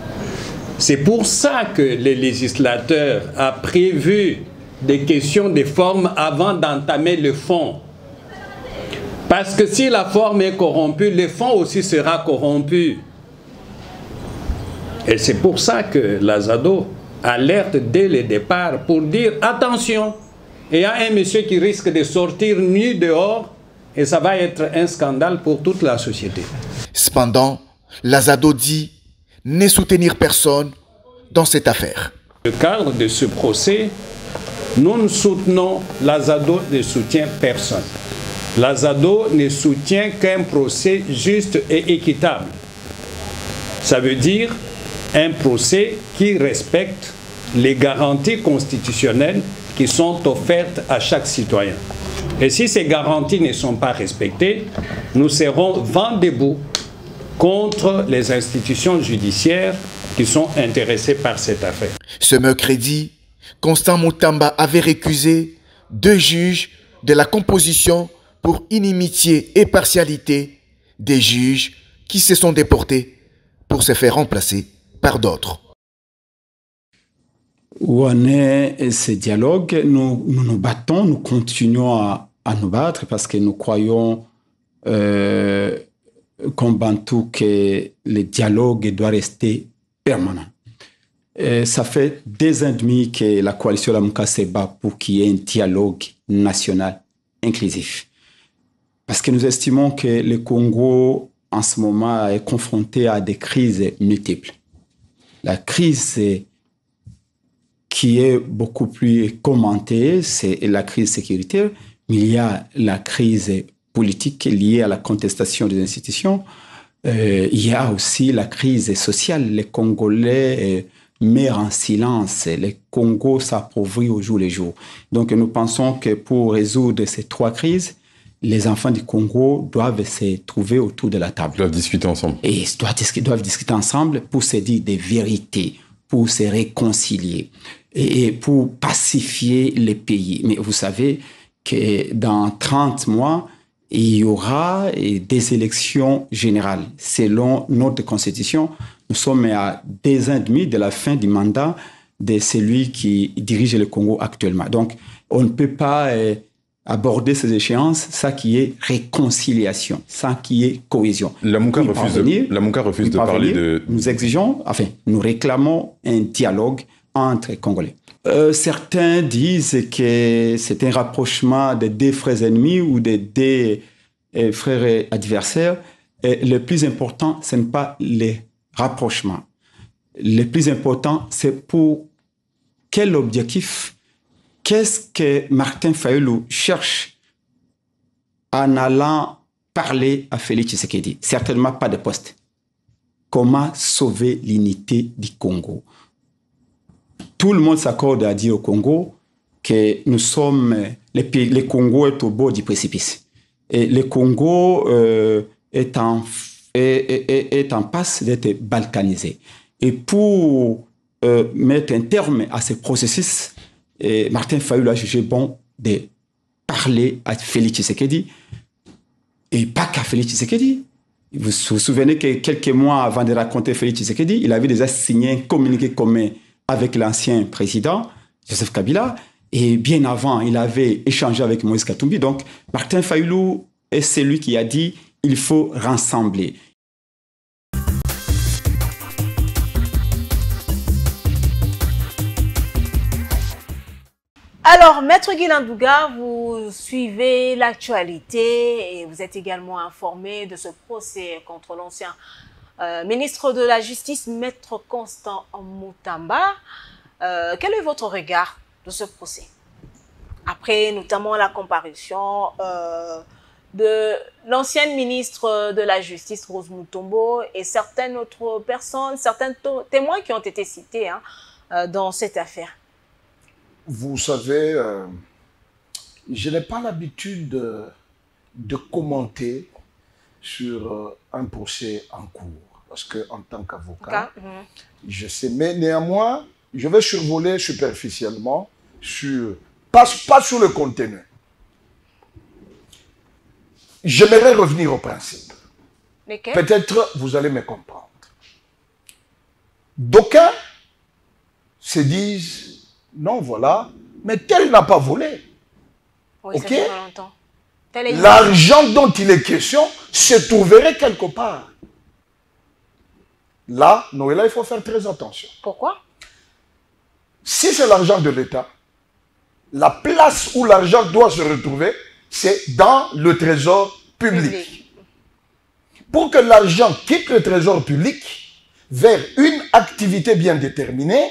Speaker 12: C'est pour ça que le législateur a prévu des questions de forme avant d'entamer le fond. Parce que si la forme est corrompue, le fond aussi sera corrompu. Et c'est pour ça que la ZADO alerte dès le départ pour dire attention, il y a un monsieur qui risque de sortir nu dehors et ça va être un scandale pour toute la société.
Speaker 11: Cependant, la ZADO dit ne soutenir personne dans cette affaire.
Speaker 12: Dans le cadre de ce procès, nous ne soutenons, la ZADO ne soutient personne. La ZADO ne soutient qu'un procès juste et équitable. Ça veut dire un procès qui respecte les garanties constitutionnelles qui sont offertes à chaque citoyen. Et si ces garanties ne sont pas respectées, nous serons vent debout contre les institutions judiciaires qui sont intéressées par cette affaire.
Speaker 11: Ce mercredi, Constant Moutamba avait récusé 2 juges de la composition pour inimitié et partialité des juges qui se sont déportés pour se faire remplacer par d'autres.
Speaker 13: Où en est ce dialogue? Nous nous battons, nous continuons à nous battre parce que nous croyons comme Bantou que le dialogue doit rester permanent. Ça fait 2 ans et demi que la coalition Lamuka se bat pour qu'il y ait un dialogue national inclusif. Parce que nous estimons que le Congo, en ce moment, est confronté à des crises multiples. La crise qui est beaucoup plus commentée, c'est la crise sécuritaire, il y a la crise politique liée à la contestation des institutions. Il y a aussi la crise sociale. Les Congolais meurent en silence. Le Congo s'appauvrit au jour le jour. Donc nous pensons que pour résoudre ces trois crises, les enfants du Congo doivent se trouver autour de la table.
Speaker 14: Ils doivent discuter ensemble.
Speaker 13: Et ils doivent discuter ensemble pour se dire des vérités, pour se réconcilier et pour pacifier les pays. Mais vous savez que dans 30 mois, il y aura des élections générales. Selon notre constitution, nous sommes à 2 ans et demi de la fin du mandat de celui qui dirige le Congo actuellement. Donc, on ne peut pas aborder ces échéances sans qu'il y ait réconciliation, sans qu'il y ait cohésion.
Speaker 14: Lamouka refuse de parler de...
Speaker 13: Nous exigeons, enfin, nous réclamons un dialogue entre Congolais. Certains disent que c'est un rapprochement des 2 frères ennemis ou des 2 frères adversaires. Le plus important, ce n'est pas les rapprochements. Le plus important, c'est pour quel objectif, qu'est-ce que Martin Fayulu cherche en allant parler à Félix Tshisekedi? Certainement pas de poste. Comment sauver l'unité du Congo? Tout le monde s'accorde à dire au Congo que nous sommes... Le Congo est au bord du précipice. Et le Congo est en passe d'être balkanisé. Et pour mettre un terme à ce processus, Martin Fayulu a jugé bon de parler à Félix Tshisekedi. Et pas qu'à Félix Tshisekedi. Vous vous souvenez que quelques mois avant de raconter Félix Tshisekedi, il avait déjà signé un communiqué commun avec l'ancien président, Joseph Kabila, et bien avant, il avait échangé avec Moïse Katumbi. Donc, Martin Fayulu est celui qui a dit il faut rassembler.
Speaker 1: Alors, Maître Guilain Douga, vous suivez l'actualité et vous êtes également informé de ce procès contre l'ancien ministre de la Justice, Maître Constant Mutamba. Quel est votre regard de ce procès? Après notamment la comparution de l'ancienne ministre de la Justice, Rose Mutombo, et certaines autres personnes, certains témoins qui ont été cités dans cette affaire.
Speaker 2: Vous savez, je n'ai pas l'habitude de commenter sur un procès en cours. Parce qu'en tant qu'avocat, je sais, mais néanmoins, je vais survoler superficiellement, pas sur le contenu. J'aimerais revenir au principe. Peut-être vous allez me comprendre. D'aucuns se disent, non, voilà, mais tel n'a pas volé.
Speaker 1: Oui,
Speaker 2: ok?
Speaker 1: Ça
Speaker 2: l'argent dont il est question se trouverait quelque part. Là, Noëlla, il faut faire très attention.
Speaker 1: Pourquoi? Si
Speaker 2: c'est l'argent de l'État, la place où l'argent doit se retrouver, c'est dans le trésor public. Pour que l'argent quitte le trésor public vers une activité bien déterminée,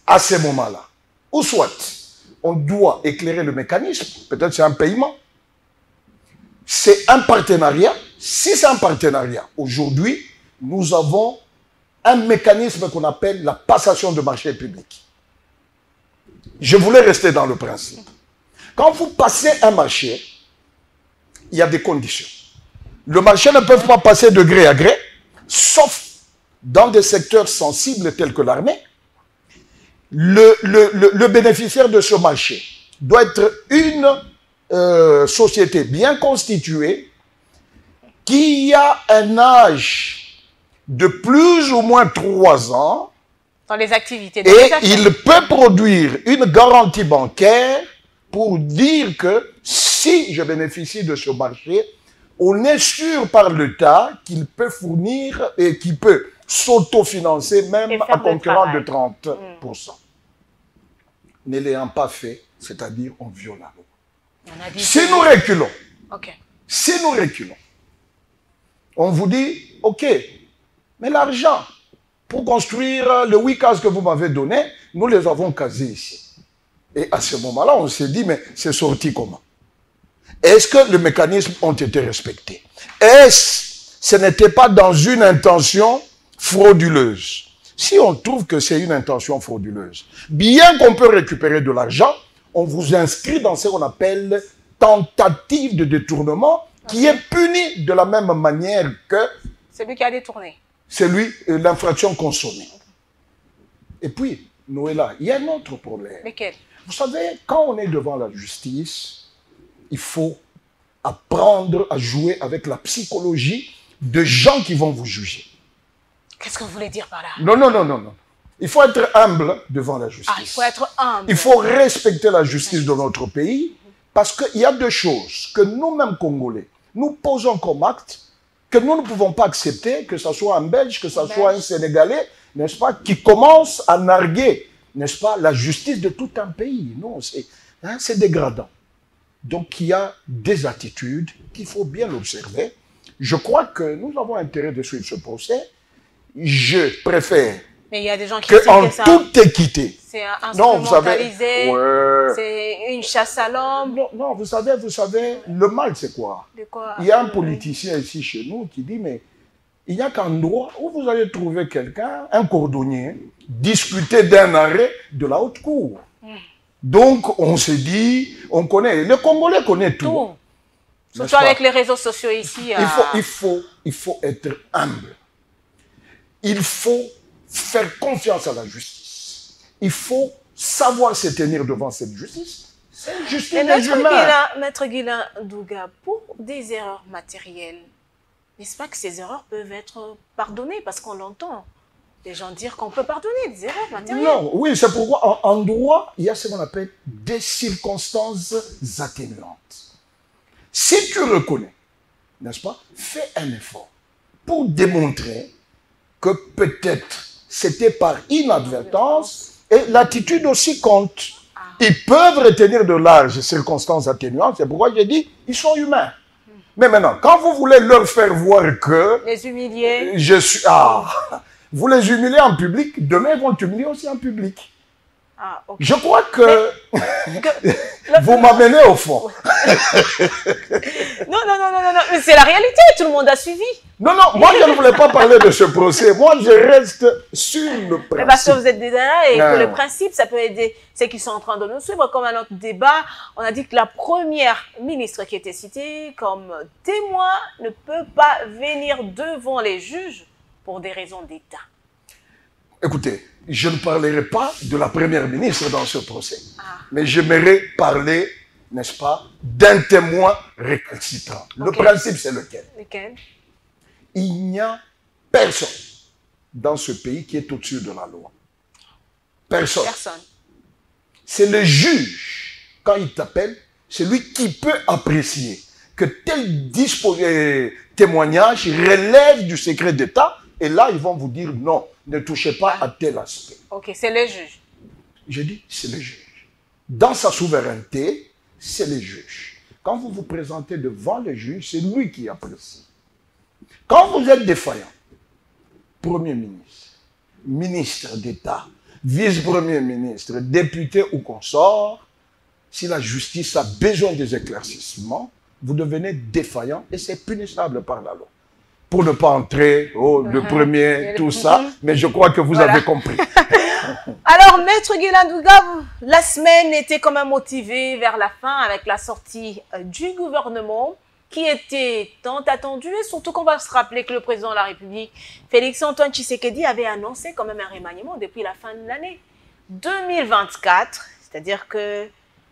Speaker 2: à ce moment-là, ou soit on doit éclairer le mécanisme, peut-être c'est un paiement, c'est un partenariat. Si c'est un partenariat, aujourd'hui, nous avons un mécanisme qu'on appelle la passation de marché public. Je voulais rester dans le principe. Quand vous passez un marché, il y a des conditions. Le marché ne peut pas passer de gré à gré, sauf dans des secteurs sensibles tels que l'armée. Le bénéficiaire de ce marché doit être une société bien constituée qui a un âge de plus ou moins 3 ans
Speaker 1: dans les activités.
Speaker 2: Et il peut produire une garantie bancaire pour dire que si je bénéficie de ce marché, on est sûr par l'État qu'il peut fournir et qu'il peut s'autofinancer même à concurrent de 30%. Ne l'ayant pas fait, c'est-à-dire on viole la loi. Si nous reculons, on vous dit, ok, mais l'argent pour construire le 8 cases que vous m'avez donné, nous les avons casés ici. Et à ce moment-là, on s'est dit, mais c'est sorti comment? Est-ce que les mécanismes ont été respectés? Ce n'était pas dans une intention frauduleuse? Si on trouve que c'est une intention frauduleuse, bien qu'on peut récupérer de l'argent, on vous inscrit dans ce qu'on appelle tentative de détournement, qui est puni de la même manière que
Speaker 1: celui qui a détourné.
Speaker 2: L'infraction consommée. Et puis, Noëlla, il y a un autre problème.
Speaker 1: Lequel?
Speaker 2: Vous savez, quand on est devant la justice, il faut apprendre à jouer avec la psychologie de gens qui vont vous juger.
Speaker 1: Qu'est-ce que vous voulez dire par là?
Speaker 2: Non. Il faut être humble devant la justice.
Speaker 1: Ah, il faut être humble.
Speaker 2: Il faut respecter la justice de notre pays, parce qu'il y a deux choses que nous-mêmes, Congolais, nous posons comme acte, que nous ne pouvons pas accepter, que ce soit un Belge, que ce soit un Sénégalais, n'est-ce pas, qui commence à narguer, n'est-ce pas, la justice de tout un pays. Non, c'est dégradant. Donc, il y a des attitudes qu'il faut bien observer. Je crois que nous avons intérêt de suivre ce procès. Je préfère
Speaker 1: mais il y a des gens qui
Speaker 2: que en toute équité.
Speaker 1: C'est instrumentalisé,
Speaker 2: ouais.
Speaker 1: C'est une chasse à l'homme.
Speaker 2: Non, vous savez, le mal c'est quoi? Il y a un politicien ici chez nous qui dit, mais il n'y a qu'un endroit où vous allez trouver quelqu'un, un cordonnier, discuter d'un arrêt de la haute cour. Donc, on se dit, on connaît, le Congolais connaît tout.
Speaker 1: Surtout avec les réseaux sociaux ici.
Speaker 2: Il faut être humble. Il faut faire confiance à la justice. Il faut savoir se tenir devant cette justice. C'est une justice des humains.
Speaker 1: Maître Guilain Douga, pour des erreurs matérielles, n'est-ce pas que ces erreurs peuvent être pardonnées? Parce qu'on l'entend. Les gens dire qu'on peut pardonner des erreurs matérielles.
Speaker 2: Non, oui, c'est pourquoi en droit, il y a ce qu'on appelle des circonstances atténuantes. Si tu reconnais, n'est-ce pas, fais un effort pour démontrer que peut-être c'était par inadvertance et l'attitude aussi compte. Ils peuvent retenir de larges circonstances atténuantes, c'est pourquoi j'ai dit, ils sont humains. Mais maintenant, quand vous voulez leur faire voir que...
Speaker 1: Les humilier.
Speaker 2: Vous les humiliez en public, demain ils vont t'humilier aussi en public.
Speaker 1: Okay.
Speaker 2: Je crois que vous m'amenez au fond.
Speaker 1: Non, c'est la réalité, tout le monde a suivi.
Speaker 2: Non, moi je ne voulais pas parler de ce procès, moi je reste sur le principe.
Speaker 1: Mais parce que vous êtes déjà là et que le principe, ça peut aider ceux qui sont en train de nous suivre. Comme à notre débat, on a dit que la première ministre qui était citée comme témoin ne peut pas venir devant les juges pour des raisons d'État.
Speaker 2: Écoutez, je ne parlerai pas de la première ministre dans ce procès, mais j'aimerais parler, n'est-ce pas, d'un témoin récalcitrant. Okay. Le principe, c'est lequel? Il n'y a personne dans ce pays qui est au-dessus de la loi. Personne. C'est le juge, quand il t'appelle, c'est lui qui peut apprécier que tel témoignage relève du secret d'État. Et là, ils vont vous dire non, ne touchez pas à tel aspect.
Speaker 1: Ok, c'est le juge.
Speaker 2: Je dis, c'est le juge. Dans sa souveraineté, c'est le juge. Quand vous vous présentez devant le juge, c'est lui qui apprécie. Quand vous êtes défaillant, Premier ministre, ministre d'État, vice-premier ministre, député ou consort, si la justice a besoin des éclaircissements, vous devenez défaillant et c'est punissable par la loi. Pour ne pas entrer, le premier, tout ça, mais je crois que vous avez compris.
Speaker 1: Alors, Maître Guilain Douga, la semaine était quand même motivée vers la fin avec la sortie du gouvernement qui était tant attendue, et surtout qu'on va se rappeler que le président de la République, Félix-Antoine Tshisekedi, avait annoncé quand même un remaniement depuis la fin de l'année 2024, c'est-à-dire que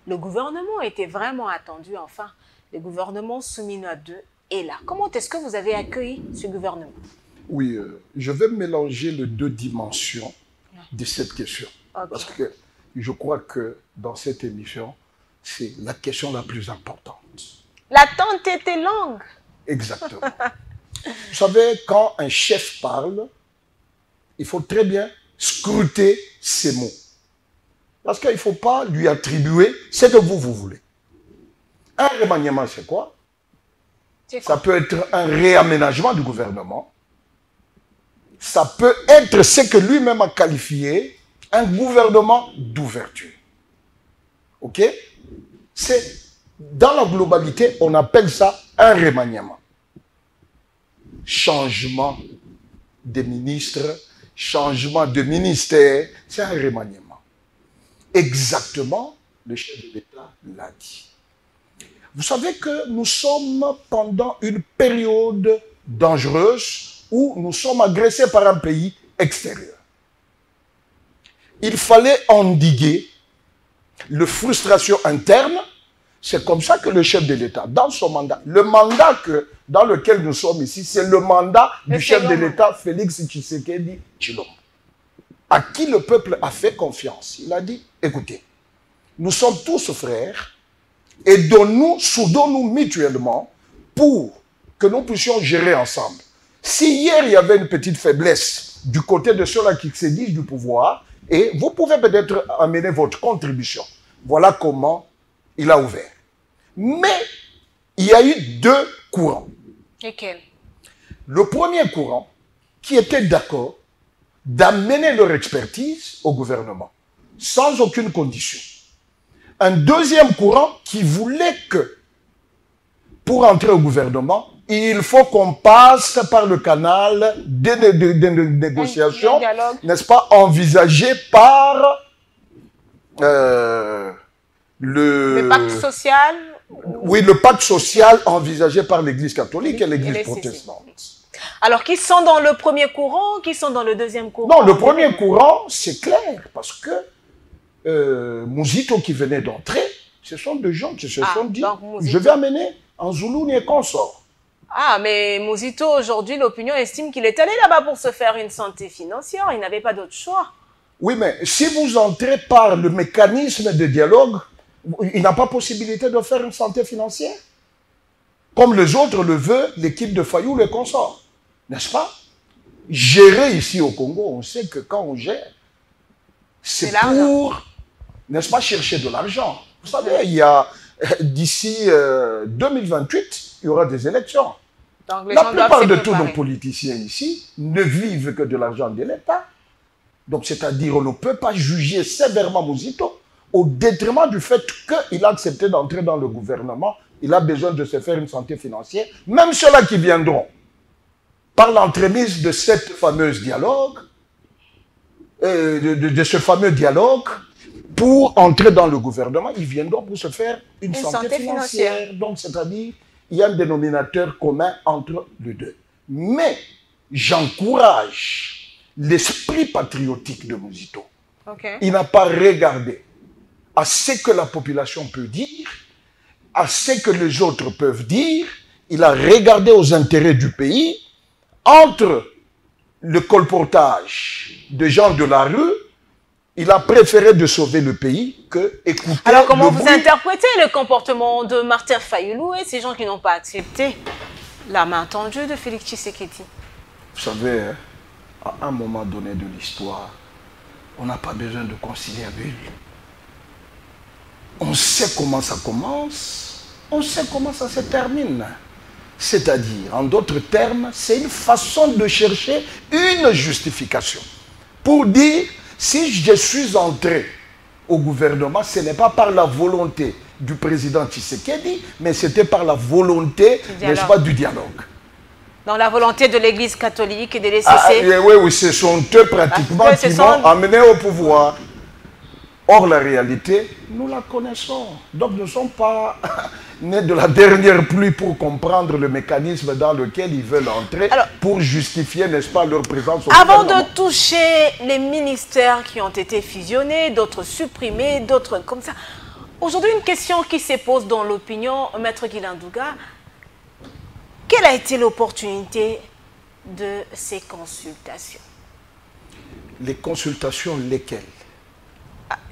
Speaker 1: le gouvernement était vraiment attendu, enfin, le gouvernement Souminois 2 est là. Comment est-ce que vous avez accueilli ce gouvernement?
Speaker 2: Oui, je vais mélanger les deux dimensions de cette question. Okay. Parce que je crois que dans cette émission, c'est la question la plus importante.
Speaker 1: L'attente était longue.
Speaker 2: Exactement. Vous savez, quand un chef parle, il faut très bien scruter ses mots. Parce qu'il ne faut pas lui attribuer ce que vous voulez. Un remaniement, c'est quoi? Ça peut être un réaménagement du gouvernement. Ça peut être ce que lui-même a qualifié un gouvernement d'ouverture. Ok? C'est Dans la globalité, on appelle ça un remaniement. Changement des ministres, changement de ministère, c'est un remaniement. Exactement, le chef de l'État l'a dit. Vous savez que nous sommes pendant une période dangereuse où nous sommes agressés par un pays extérieur. Il fallait endiguer la frustration interne. C'est comme ça que le chef de l'État, dans son mandat, le mandat dans lequel nous sommes ici, c'est le mandat du chef de l'État, Félix Tshisekedi Tshilombo, à qui le peuple a fait confiance. Il a dit, écoutez, nous sommes tous frères, aidons-nous, soudons-nous mutuellement pour que nous puissions gérer ensemble. Si hier il y avait une petite faiblesse du côté de ceux-là qui se disent du pouvoir, et vous pouvez peut-être amener votre contribution. Voilà comment il a ouvert. Mais il y a eu deux courants.
Speaker 1: Lesquels?
Speaker 2: Le premier courant qui était d'accord d'amener leur expertise au gouvernement, sans aucune condition. Un deuxième courant qui voulait que, pour entrer au gouvernement, il faut qu'on passe par le canal des négociations, n'est-ce pas, envisagé par le
Speaker 1: pacte social.
Speaker 2: Oui, le pacte social envisagé par l'Église catholique et l'Église protestante.
Speaker 1: Alors, qui sont dans le premier courant, qui sont dans le deuxième courant?
Speaker 2: Non, le premier courant, c'est clair, parce que Mouzito qui venait d'entrer, ce sont des gens qui se sont dit, je vais amener en Zoulouni et consort.
Speaker 1: Ah, mais Mouzito, aujourd'hui, l'opinion estime qu'il est allé là-bas pour se faire une santé financière. Il n'avait pas d'autre choix.
Speaker 2: Oui, mais si vous entrez par le mécanisme de dialogue, il n'a pas possibilité de faire une santé financière. Comme les autres le veulent, l'équipe de Fayou, les consorts. N'est-ce pas? Gérer ici au Congo, on sait que quand on gère, c'est pour, n'est-ce pas, chercher de l'argent. Vous savez, il y a, d'ici 2028, il y aura des élections.
Speaker 1: Donc,
Speaker 2: la plupart de tous nos politiciens ici ne vivent que de l'argent de l'État. Donc, c'est-à-dire, on ne peut pas juger sévèrement Mouzito au détriment du fait qu'il a accepté d'entrer dans le gouvernement. Il a besoin de se faire une santé financière. Même ceux-là qui viendront par l'entremise de cette fameuse dialogue, de ce fameux dialogue, pour entrer dans le gouvernement, ils viendront pour se faire une santé financière. Donc, c'est-à-dire, il y a un dénominateur commun entre les deux. Mais j'encourage l'esprit patriotique de Mouzito. Il n'a pas regardé à ce que la population peut dire, à ce que les autres peuvent dire. Il a regardé aux intérêts du pays, entre le colportage des gens de la rue. Il a préféré de sauver le pays que écouter.
Speaker 1: Alors, comment vous interprétez le comportement de Martin Fayulu et ces gens qui n'ont pas accepté la main tendue de Félix Tshisekedi?
Speaker 2: Vous savez, à un moment donné de l'histoire, on n'a pas besoin de concilier avec lui. On sait comment ça commence, on sait comment ça se termine. C'est-à-dire, en d'autres termes, c'est une façon de chercher une justification. Pour dire, si je suis entré au gouvernement, ce n'est pas par la volonté du président Tshisekedi, mais c'était par la volonté, n'est-ce pas, du dialogue.
Speaker 1: Dans la volonté de l'Église catholique et de l'ECC.
Speaker 2: Oui, ce sont eux pratiquement qui m'ont amené au pouvoir. Or, la réalité, nous la connaissons. Donc, nous ne sommes pas nés de la dernière pluie pour comprendre le mécanisme dans lequel ils veulent entrer. Alors, pour justifier, n'est-ce pas, leur présence au
Speaker 1: gouvernement. Avant de toucher les ministères qui ont été fusionnés, d'autres supprimés, d'autres comme ça. Aujourd'hui, une question qui se pose dans l'opinion, Maître Guilandouga, quelle a été l'opportunité de ces consultations?
Speaker 2: Les consultations lesquelles?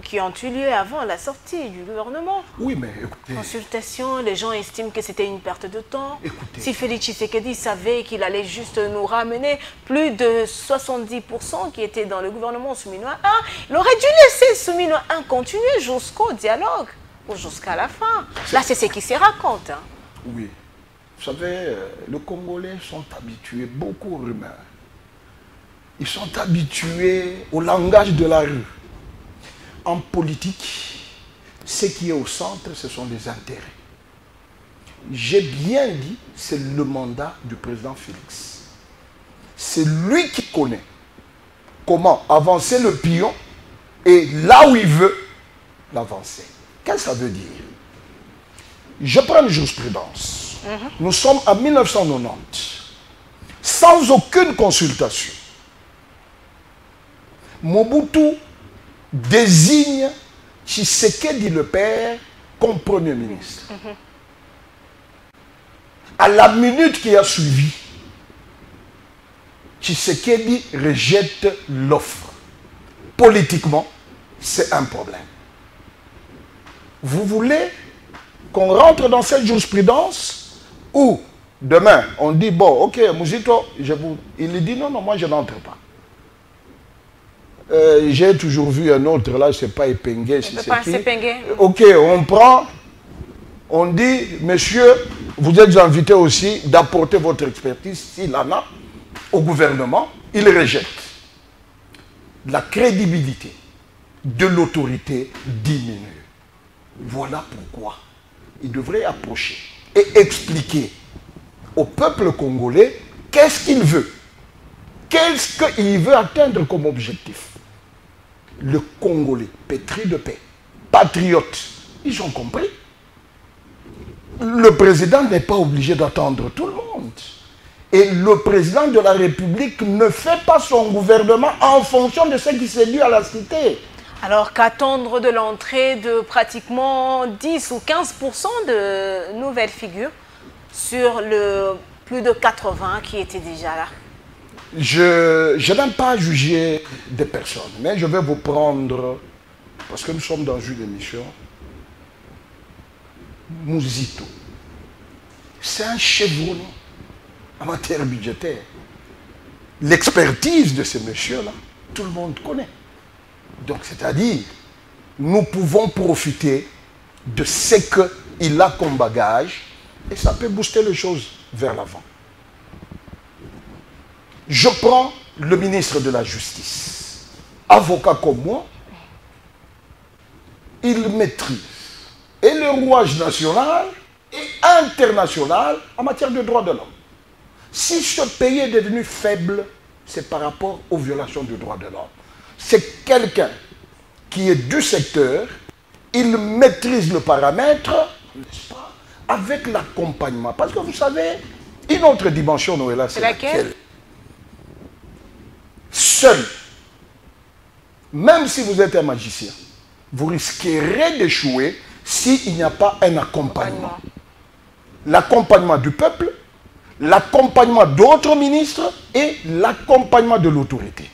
Speaker 1: Qui ont eu lieu avant la sortie du gouvernement.
Speaker 2: Oui, mais écoutez...
Speaker 1: Consultation, les gens estiment que c'était une perte de temps. Écoutez. Si Félix Tshisekedi savait qu'il allait juste nous ramener plus de 70% qui étaient dans le gouvernement Souminois 1, il aurait dû laisser Souminois 1 continuer jusqu'au dialogue, ou jusqu'à la fin. Là, c'est ce qui se raconte. Hein.
Speaker 2: Oui. Vous savez, les Congolais sont habitués, beaucoup aux rumeurs. Ils sont habitués au langage de la rue. En politique, ce qui est au centre, ce sont les intérêts. j'ai bien dit, c'est le mandat du président Félix. C'est lui qui connaît comment avancer le pion et là où il veut l'avancer. Qu'est-ce que ça veut dire? Je prends une jurisprudence. Nous sommes en 1990. Sans aucune consultation. Mobutu désigne Tshisekedi le père comme Premier ministre. À la minute qui a suivi, Tshisekedi rejette l'offre. Politiquement, c'est un problème. Vous voulez qu'on rentre dans cette jurisprudence où demain on dit bon, ok, Mouzito, il dit non, moi je n'entre pas. J'ai toujours vu un autre là, je ne sais pas, Epenge, si c'est qui. Ok, on prend, on dit, monsieur, vous êtes invité aussi d'apporter votre expertise, s'il en a, au gouvernement. Il rejette. La crédibilité de l'autorité diminue. Voilà pourquoi il devrait approcher et expliquer au peuple congolais qu'est-ce qu'il veut. Qu'est-ce qu'il veut atteindre comme objectif. Le Congolais, pétri de paix, patriote, ils ont compris. Le président n'est pas obligé d'attendre tout le monde. Et le président de la République ne fait pas son gouvernement en fonction de ce qui s'est dû à la cité.
Speaker 1: Alors qu'attendre de l'entrée de pratiquement 10 ou 15% de nouvelles figures sur le plus de 80 qui étaient déjà là?
Speaker 2: Je n'aime pas juger des personnes, mais je vais vous prendre, parce que nous sommes dans une émission, Mouzito. C'est un chevron en matière budgétaire. L'expertise de ce monsieur-là, tout le monde connaît. Donc, c'est-à-dire, nous pouvons profiter de ce qu'il a comme bagage et ça peut booster les choses vers l'avant. Je prends le ministre de la Justice, avocat comme moi, il maîtrise et le rouage national et international en matière de droits de l'homme. Si ce pays est devenu faible, c'est par rapport aux violations des droits de l'homme. C'est quelqu'un qui est du secteur, il maîtrise le paramètre, n'est-ce pas, avec l'accompagnement. Parce que vous savez, une autre dimension, Noëlla, c'est laquelle? Seul, même si vous êtes un magicien, vous risquerez d'échouer s'il n'y a pas un accompagnement. L'accompagnement du peuple, l'accompagnement d'autres ministres et l'accompagnement de l'autorité.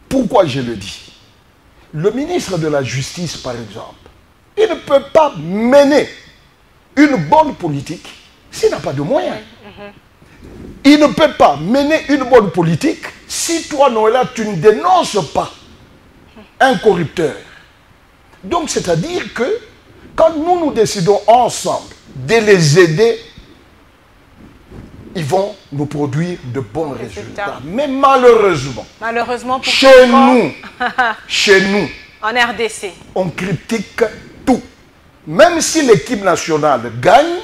Speaker 2: Pourquoi je le dis? Le ministre de la Justice, par exemple, il ne peut pas mener une bonne politique s'il n'a pas de moyens. Il ne peut pas mener une bonne politique si toi, Noëlla, tu ne dénonces pas un corrupteur. Donc, c'est-à-dire que quand nous décidons ensemble de les aider, ils vont nous produire de bons résultats. Mais malheureusement, chez nous,
Speaker 1: en RDC,
Speaker 2: on critique tout. Même si l'équipe nationale gagne,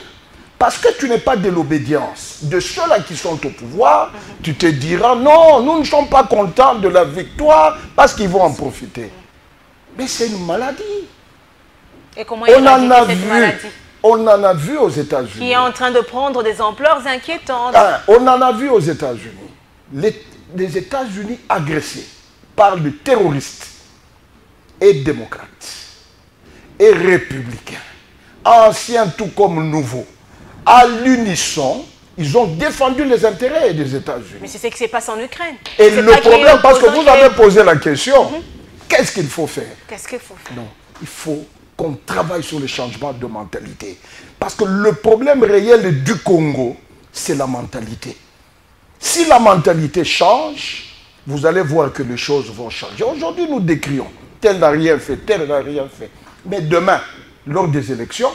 Speaker 2: parce que tu n'es pas de l'obédience de ceux-là qui sont au pouvoir, tu te diras non, nous ne sommes pas contents de la victoire parce qu'ils vont en profiter. Mais c'est une maladie.
Speaker 1: Et comment éradiquer cette maladie?
Speaker 2: On en a vu aux États-Unis.
Speaker 1: Qui est en train de prendre des ampleurs inquiétantes.
Speaker 2: On en a vu aux États-Unis. Les États-Unis agressés par des terroristes et démocrates et républicains, anciens tout comme nouveaux, à l'unisson, ils ont défendu les intérêts des États-Unis.
Speaker 1: Mais c'est ce qui se passe en Ukraine.
Speaker 2: Et le problème, parce que vous avez posé la question, qu'est-ce qu'il faut faire?
Speaker 1: Qu'est-ce qu'il faut faire?
Speaker 2: Non, il faut qu'on travaille sur le changement de mentalité. Parce que le problème réel du Congo, c'est la mentalité. Si la mentalité change, vous allez voir que les choses vont changer. Aujourd'hui, nous décrions, tel n'a rien fait, tel n'a rien fait. Mais demain, lors des élections,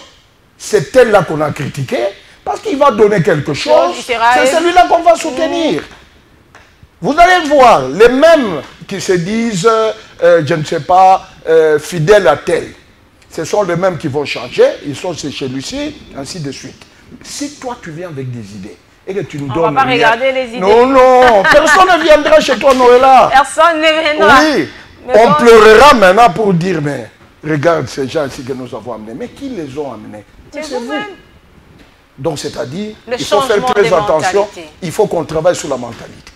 Speaker 2: c'est tel-là qu'on a critiqué, parce qu'il va donner quelque chose, c'est celui-là qu'on va soutenir. Vous allez voir, les mêmes qui se disent, je ne sais pas, fidèles à tel, ce sont les mêmes qui vont changer, ils sont chez celui-ci, ainsi de suite. Si toi, tu viens avec des idées et que tu nous donnes...
Speaker 1: On va pas regarder les idées.
Speaker 2: Non, non, personne ne viendra chez toi, Noëlla.
Speaker 1: Personne ne viendra.
Speaker 2: Oui, on pleurera maintenant pour dire, mais regarde ces gens ici que nous avons amenés. Mais qui les ont amenés? C'est vous. Donc, c'est-à-dire, il faut faire très attention. Il faut qu'on travaille sur la mentalité.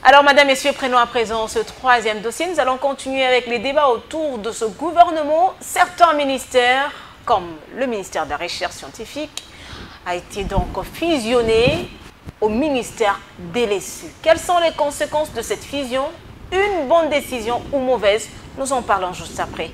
Speaker 1: Alors, madame, messieurs, prenons à présent ce troisième dossier. Nous allons continuer avec les débats autour de ce gouvernement. Certains ministères, comme le ministère de la Recherche scientifique, a été donc fusionné au ministère délaissé. Quelles sont les conséquences de cette fusion? Une bonne décision ou mauvaise? Nous en parlons juste après.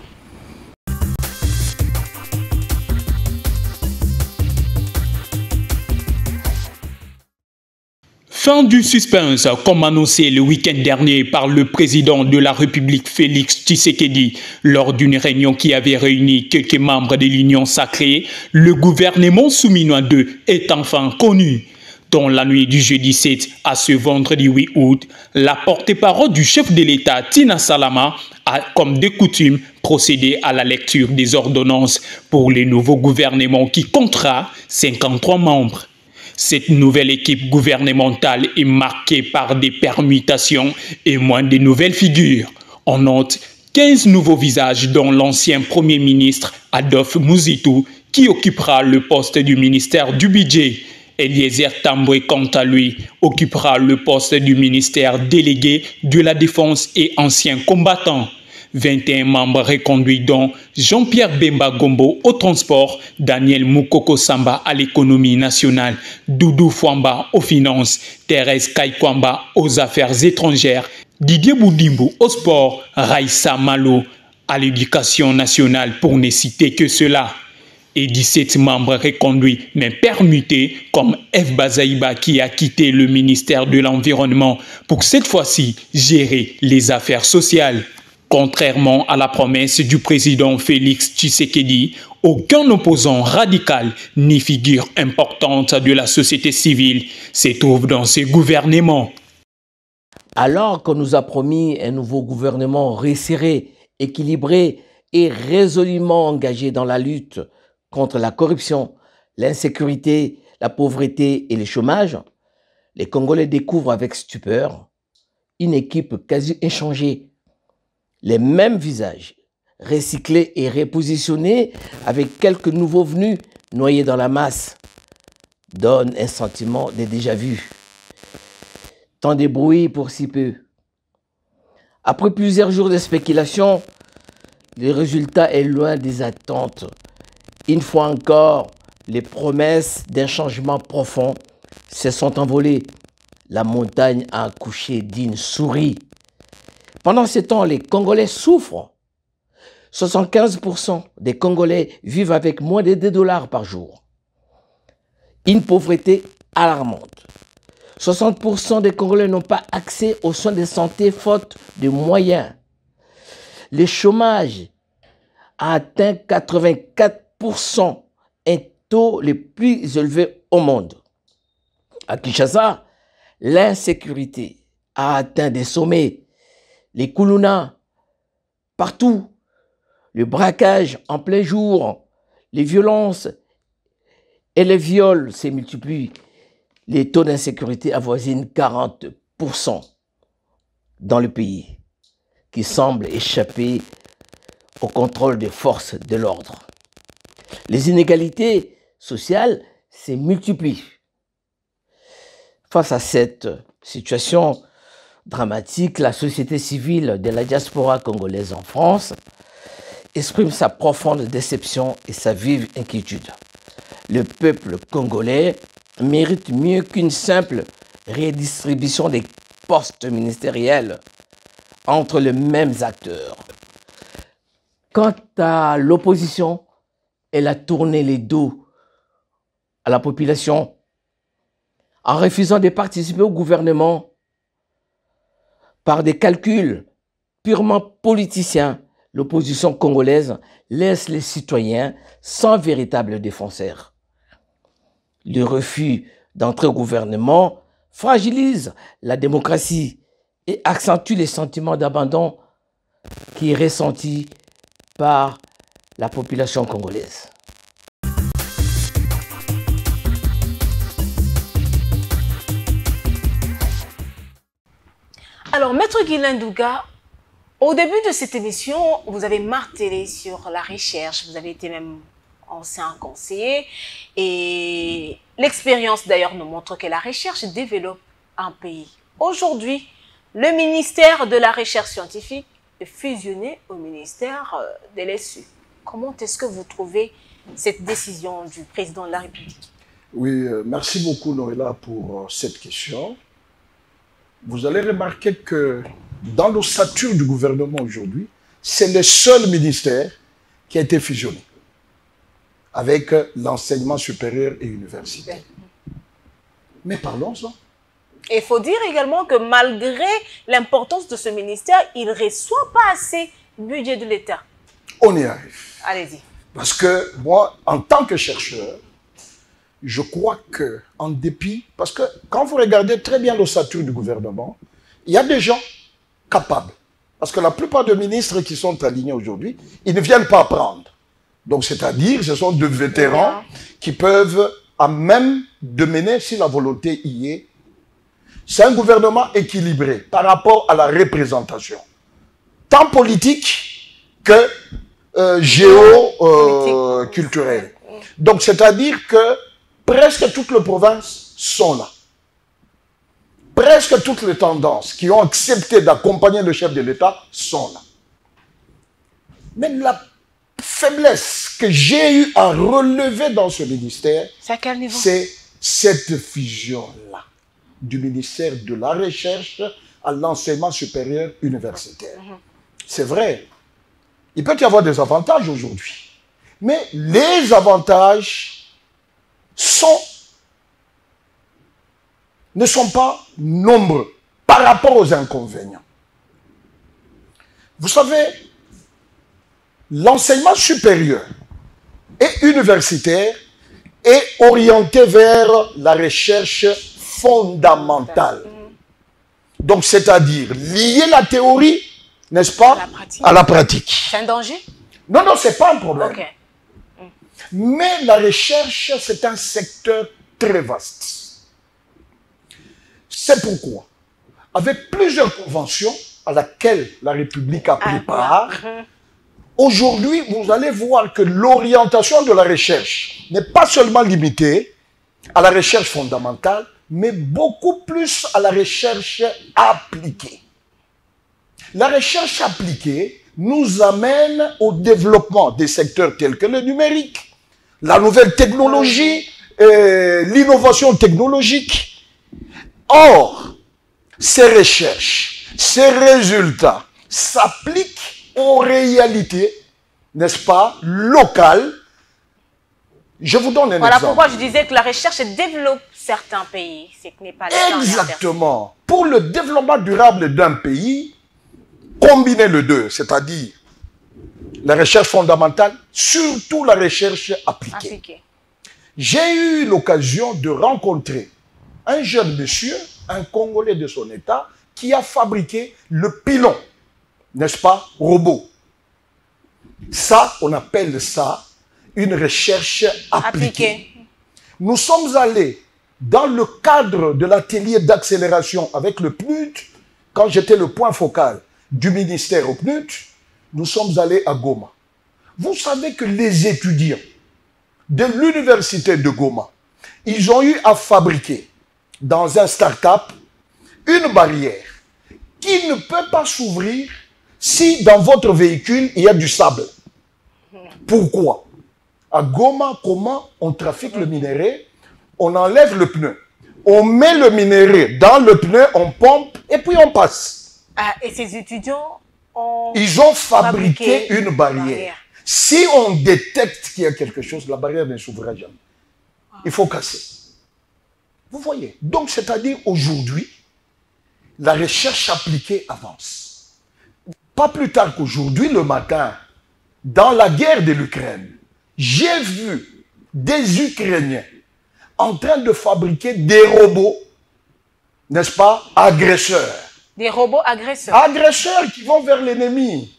Speaker 15: Fin du suspense, comme annoncé le week-end dernier par le président de la République Félix Tshisekedi lors d'une réunion qui avait réuni quelques membres de l'Union sacrée, le gouvernement Souminois II est enfin connu. Dans la nuit du jeudi 7 à ce vendredi 8 août, la porte-parole du chef de l'État, Tina Salama, a, comme de coutume, procédé à la lecture des ordonnances pour le nouveau gouvernement qui comptera 53 membres. Cette nouvelle équipe gouvernementale est marquée par des permutations et moins de nouvelles figures. On note 15 nouveaux visages dont l'ancien Premier ministre Adolphe Mouzitou qui occupera le poste du ministère du Budget. Eliezer Tamboué, quant à lui, occupera le poste du ministère délégué de la Défense et ancien combattant. 21 membres reconduits dont Jean-Pierre Bemba Gombo au transport, Daniel Moukoko Samba à l'économie nationale, Doudou Fouamba aux finances, Thérèse Kaikwamba aux affaires étrangères, Didier Boudimbo au sport, Raïssa Malo à l'éducation nationale pour ne citer que cela. Et 17 membres reconduits mais permutés comme F. Bazaïba qui a quitté le ministère de l'Environnement pour cette fois-ci gérer les affaires sociales. Contrairement à la promesse du président Félix Tshisekedi, aucun opposant radical ni figure importante de la société civile se trouve dans ce gouvernement.
Speaker 16: Alors qu'on nous a promis un nouveau gouvernement resserré, équilibré et résolument engagé dans la lutte contre la corruption, l'insécurité, la pauvreté et le chômage, les Congolais découvrent avec stupeur une équipe quasi inchangée. Les mêmes visages, recyclés et repositionnés avec quelques nouveaux venus noyés dans la masse, donnent un sentiment de déjà-vu. Tant de bruit pour si peu. Après plusieurs jours de spéculation, le résultat est loin des attentes. Une fois encore, les promesses d'un changement profond se sont envolées. La montagne a accouché d'une souris. Pendant ce temps, les Congolais souffrent. 75% des Congolais vivent avec moins de $2 par jour. Une pauvreté alarmante. 60% des Congolais n'ont pas accès aux soins de santé faute de moyens. Le chômage a atteint 84%, un taux le plus élevé au monde. À Kinshasa, l'insécurité a atteint des sommets. Les koulouna, partout, le braquage en plein jour, les violences et les viols se multiplient. Les taux d'insécurité avoisinent 40% dans le pays, qui semble échapper au contrôle des forces de l'ordre. Les inégalités sociales se multiplient. Face à cette situation dramatique, la société civile de la diaspora congolaise en France exprime sa profonde déception et sa vive inquiétude. Le peuple congolais mérite mieux qu'une simple redistribution des postes ministériels entre les mêmes acteurs. Quant à l'opposition, elle a tourné les dos à la population en refusant de participer au gouvernement par des calculs purement politiciens. L'opposition congolaise laisse les citoyens sans véritable défenseur. Le refus d'entrer au gouvernement fragilise la démocratie et accentue les sentiments d'abandon qui est ressenti par la population congolaise.
Speaker 1: Alors, Maître Guilain Douga, au début de cette émission, vous avez martelé sur la recherche, vous avez été même ancien conseiller, et l'expérience d'ailleurs nous montre que la recherche développe un pays. Aujourd'hui, le ministère de la Recherche scientifique est fusionné au ministère de l'ESU. Comment est-ce que vous trouvez cette décision du président de la République?
Speaker 2: Oui, merci beaucoup Noëlla pour cette question. Vous allez remarquer que dans l'ossature du gouvernement aujourd'hui, c'est le seul ministère qui a été fusionné avec l'enseignement supérieur et universitaire. Mais parlons-en.
Speaker 1: Il faut dire également que malgré l'importance de ce ministère, il ne reçoit pas assez de budget de l'État.
Speaker 2: On y arrive.
Speaker 1: Allez-y.
Speaker 2: Parce que moi, en tant que chercheur, je crois que, en dépit, parce que quand vous regardez très bien l'ossature du gouvernement, il y a des gens capables. Parce que la plupart des ministres qui sont alignés aujourd'hui, ils ne viennent pas apprendre. Donc, c'est-à-dire, ce sont des vétérans qui peuvent, à même de mener, si la volonté y est. C'est un gouvernement équilibré par rapport à la représentation, tant politique que géoculturelle. Donc, c'est-à-dire que presque toutes les provinces sont là. Presque toutes les tendances qui ont accepté d'accompagner le chef de l'État sont là. Mais la faiblesse que j'ai eu à relever dans ce ministère, c'est cette fusion-là du ministère de la Recherche à l'enseignement supérieur universitaire. C'est vrai, il peut y avoir des avantages aujourd'hui, mais les avantages ne sont pas nombreux par rapport aux inconvénients. Vous savez, l'enseignement supérieur et universitaire est orienté vers la recherche fondamentale. Donc, c'est-à-dire lier la théorie, n'est-ce pas, à la pratique.
Speaker 1: C'est un danger?
Speaker 2: Non, non, ce n'est pas un problème.
Speaker 1: Okay.
Speaker 2: Mais la recherche, c'est un secteur très vaste. C'est pourquoi, avec plusieurs conventions à laquelle la République a pris part, aujourd'hui, vous allez voir que l'orientation de la recherche n'est pas seulement limitée à la recherche fondamentale, mais beaucoup plus à la recherche appliquée. La recherche appliquée nous amène au développement des secteurs tels que le numérique, la nouvelle technologie, l'innovation technologique. Or, ces recherches, ces résultats s'appliquent aux réalités, n'est-ce pas, locales. Je vous donne un exemple.
Speaker 1: Voilà pourquoi je disais que la recherche développe certains pays. C'est que n'est pas le cas.
Speaker 2: Exactement. Pour le développement durable d'un pays, combiner les deux, c'est-à-dire la recherche fondamentale, surtout la recherche appliquée. J'ai eu l'occasion de rencontrer un jeune monsieur, un Congolais de son état, qui a fabriqué le pilon, n'est-ce pas, robot. Ça, on appelle ça une recherche appliquée. Nous sommes allés dans le cadre de l'atelier d'accélération avec le PNUD, quand j'étais le point focal du ministère au PNUD, nous sommes allés à Goma. Vous savez que les étudiants de l'université de Goma, ils ont eu à fabriquer dans un start-up une barrière qui ne peut pas s'ouvrir si dans votre véhicule il y a du sable. Pourquoi? À Goma, comment on trafique le minerai? On enlève le pneu, on met le minerai dans le pneu, on pompe et puis on passe.
Speaker 1: Ah, et ces étudiants
Speaker 2: ils ont fabriqué une barrière. Si on détecte qu'il y a quelque chose, la barrière ne s'ouvrira jamais. Il faut casser. Vous voyez? Donc, c'est-à-dire aujourd'hui, la recherche appliquée avance. Pas plus tard qu'aujourd'hui, le matin, dans la guerre de l'Ukraine, j'ai vu des Ukrainiens en train de fabriquer des robots, n'est-ce pas, agresseurs.
Speaker 1: Des robots agresseurs.
Speaker 2: Agresseurs qui vont vers l'ennemi.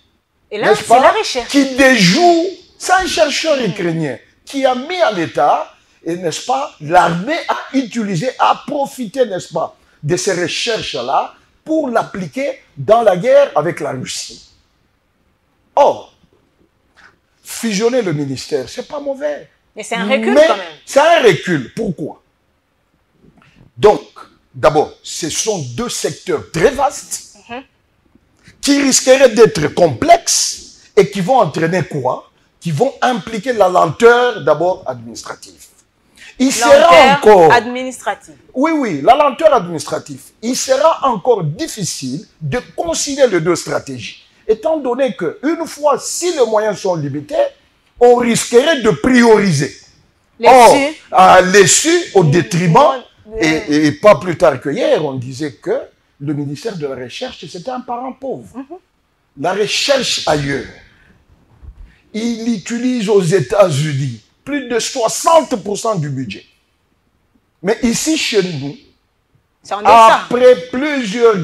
Speaker 1: Et là, c'est la recherche.
Speaker 2: Qui déjoue, c'est un chercheur ukrainien qui a mis en état, et n'est-ce pas, l'armée a utilisé, a profité, n'est-ce pas, de ces recherches-là pour l'appliquer dans la guerre avec la Russie. Or, fusionner le ministère, c'est pas mauvais.
Speaker 1: Mais c'est un recul quand même.
Speaker 2: C'est un recul. Pourquoi? Donc, d'abord, ce sont deux secteurs très vastes qui risqueraient d'être complexes et qui vont entraîner quoi? Qui vont impliquer la lenteur d'abord administrative. Il sera encore
Speaker 1: administrative.
Speaker 2: Oui, oui, la lenteur administrative. Il sera encore difficile de concilier les deux stratégies, étant donné que une fois, si les moyens sont limités, on risquerait de prioriser. Les au détriment, et pas plus tard que hier, on disait que le ministère de la Recherche, c'était un parent pauvre. La recherche ailleurs, il utilise aux États-Unis plus de 60% du budget. Mais ici, chez nous, après plusieurs